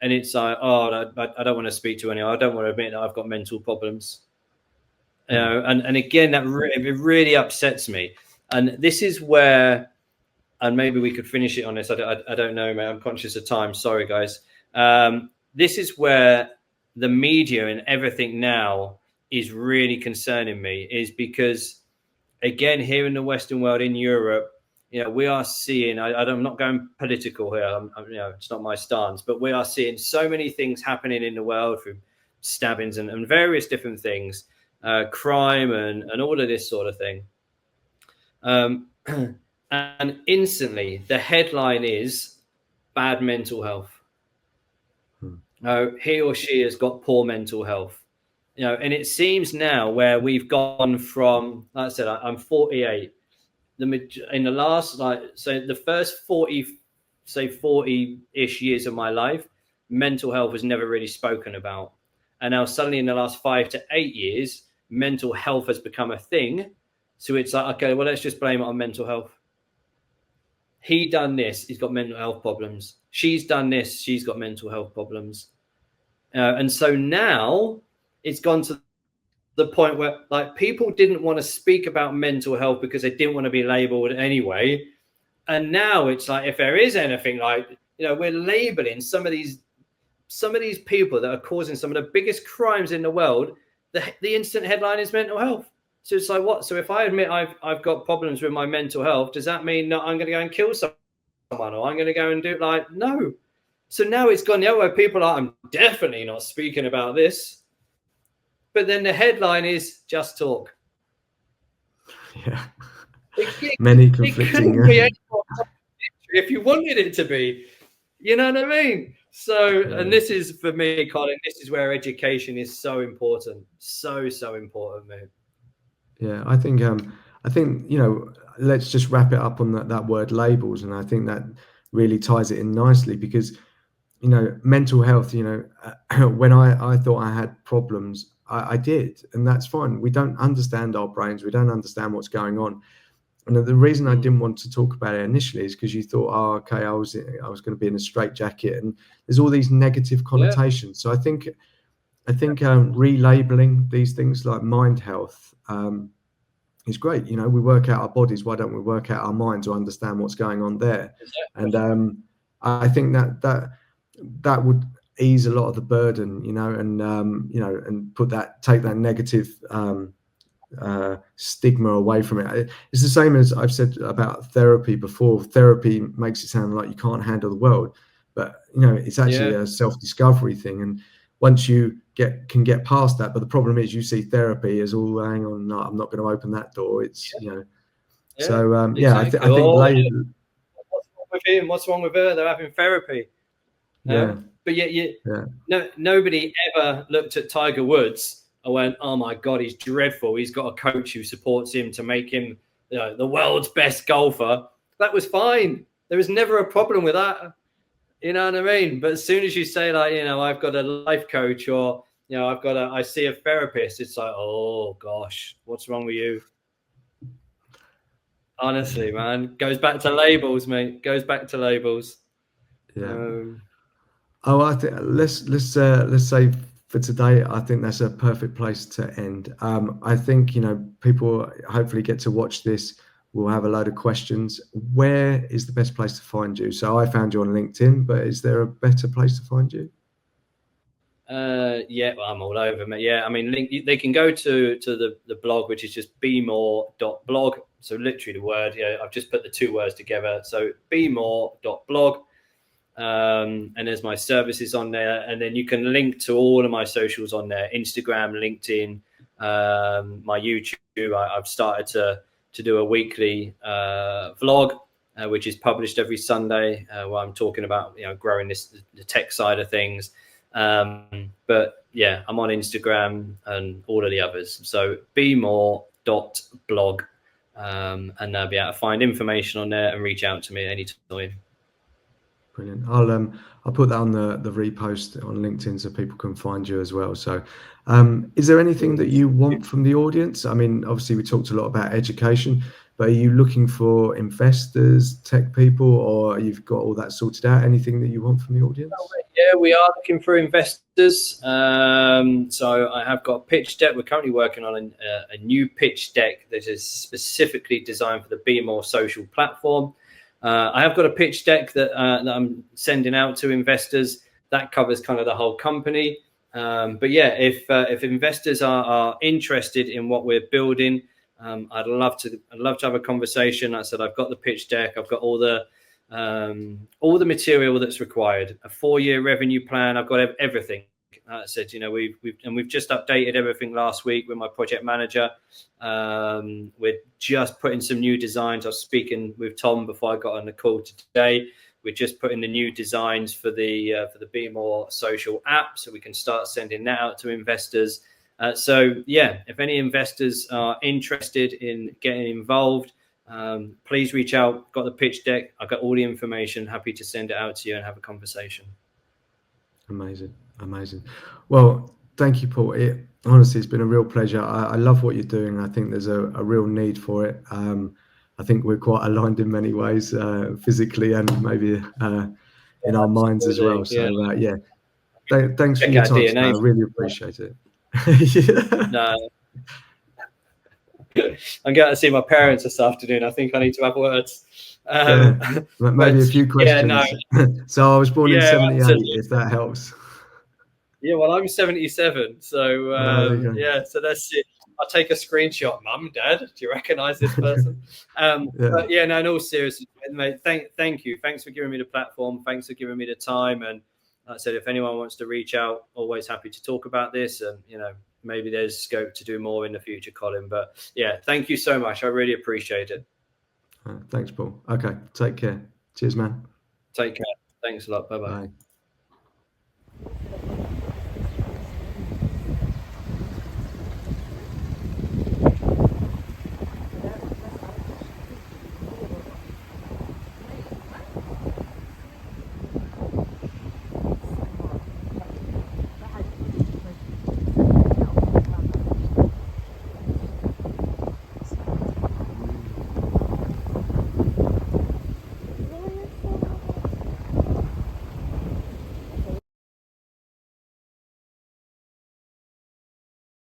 And it's like, I don't want to speak to anyone. I don't want to admit that I've got mental problems. You know, and again, that it really upsets me. And this is where, and maybe we could finish it on this. I don't know, man. I'm conscious of time. Sorry, guys. This is where the media and everything now is really concerning me, is because, again, here in the Western world, in Europe, you know, we are seeing, I'm not going political here, you know, it's not my stance, but we are seeing so many things happening in the world, through stabbings and various different things, crime and all of this sort of thing. And instantly the headline is bad mental health. He or she has got poor mental health. You know, and it seems now where we've gone from, like I said, I'm 48. In the last, so the first 40-ish years of my life, mental health was never really spoken about. And now suddenly in the last 5 to 8 years, mental health has become a thing. So it's like, okay, well, let's just blame it on mental health. He done this, he's got mental health problems. She's done this, she's got mental health problems. And so now it's gone to the point where, like, people didn't want to speak about mental health because they didn't want to be labeled anyway. And now it's like, if there is anything, like, you know, we're labeling some of these people that are causing some of the biggest crimes in the world. The instant headline is mental health. So it's like, what? So if I admit I've got problems with my mental health, does that mean that I'm going to go and kill someone, or I'm going to go and do, like, no? So now it's gone the other way. People are, I'm definitely not speaking about this. But then the headline is just talk. Yeah. Many conflicting. If you wanted it to be, you know what I mean? So, and this is, for me, Colin, this is where education is so important. So important, man. Yeah, I think, you know, let's just wrap it up on that word labels. And I think that really ties it in nicely, because, you know, mental health, you know, when I thought I had problems, I did, and that's fine. We don't understand our brains. We don't understand what's going on. And the reason I didn't want to talk about it initially is because you thought, oh, okay, I was going to be in a straitjacket, and there's all these negative connotations. So I think relabeling these things like mind health is great. You know, we work out our bodies. Why don't we work out our mind to understand what's going on there? And I think that that would ease a lot of the burden, and and take that negative stigma away from it. It's the same as I've said about therapy before. Therapy makes it sound like you can't handle the world, but it's actually a self-discovery thing. And once you can get past that, but the problem is you see therapy as all, hang on, no, I'm not going to open that door. It's so exactly. I think what's wrong with him? What's wrong with her? They're having therapy. But yet nobody ever looked at Tiger Woods and went, oh my God, he's dreadful. He's got a coach who supports him to make him the world's best golfer. That was fine. There was never a problem with that. You know what I mean? But as soon as you say, like, I've got a life coach, or I see a therapist, it's like, oh gosh, what's wrong with you? Honestly, man, goes back to labels, mate. Goes back to labels. I think let's say for today, I think that's a perfect place to end. I think people hopefully get to watch this. We'll have a load of questions. Where is the best place to find you? So I found you on LinkedIn, but is there a better place to find you? Well, I'm all over, mate. I mean, they can go to the blog, which is just BeMore.blog. So literally the word, I've just put the two words together. So BeMore.blog. And there's my services on there, and then you can link to all of my socials on there: Instagram, LinkedIn, my YouTube. I've started to do a weekly vlog, which is published every Sunday, where I'm talking about growing the tech side of things. But I'm on Instagram and all of the others. So BeMore.blog, and they'll be able to find information on there and reach out to me anytime. Brilliant. I'll put that on the repost on LinkedIn so people can find you as well. So is there anything that you want from the audience? I mean, obviously we talked a lot about education, but are you looking for investors, tech people, or you've got all that sorted out? Anything that you want from the audience? Yeah, we are looking for investors. So I have got a pitch deck. We're currently working on a new pitch deck that is specifically designed for the BeMore social platform. I have got a pitch deck that I'm sending out to investors that covers kind of the whole company. But if investors are interested in what we're building, I'd love to have a conversation. Like I said, I've got the pitch deck. I've got all the material that's required. A 4-year revenue plan. I've got everything. I said, we've just updated everything last week with my project manager. We're just putting some new designs. I was speaking with Tom before I got on the call today. We're just putting the new designs for the BeMore social app, so we can start sending that out to investors. If any investors are interested in getting involved, please reach out. Got the pitch deck. I've got all the information. Happy to send it out to you and have a conversation. Amazing. Well, thank you, Paul. Honestly, it's been a real pleasure. I love what you're doing. I think there's a real need for it. I think we're quite aligned in many ways, physically and maybe in our minds as well. So thanks for your time today. I really appreciate it. No. I'm going to see my parents this afternoon. I think I need to have words. Maybe a few questions. So I was born in 78, absolutely. If that helps. Yeah, well, I'm 77. So, so that's it. I'll take a screenshot. Mum, Dad, do you recognize this person? But in all seriousness, mate, thank you. Thanks for giving me the platform. Thanks for giving me the time. And like I said, if anyone wants to reach out, always happy to talk about this. And, maybe there's scope to do more in the future, Colin. But thank you so much. I really appreciate it. Thanks, Paul. Okay, take care. Cheers, man. Take care. Thanks a lot. Bye-bye. Bye.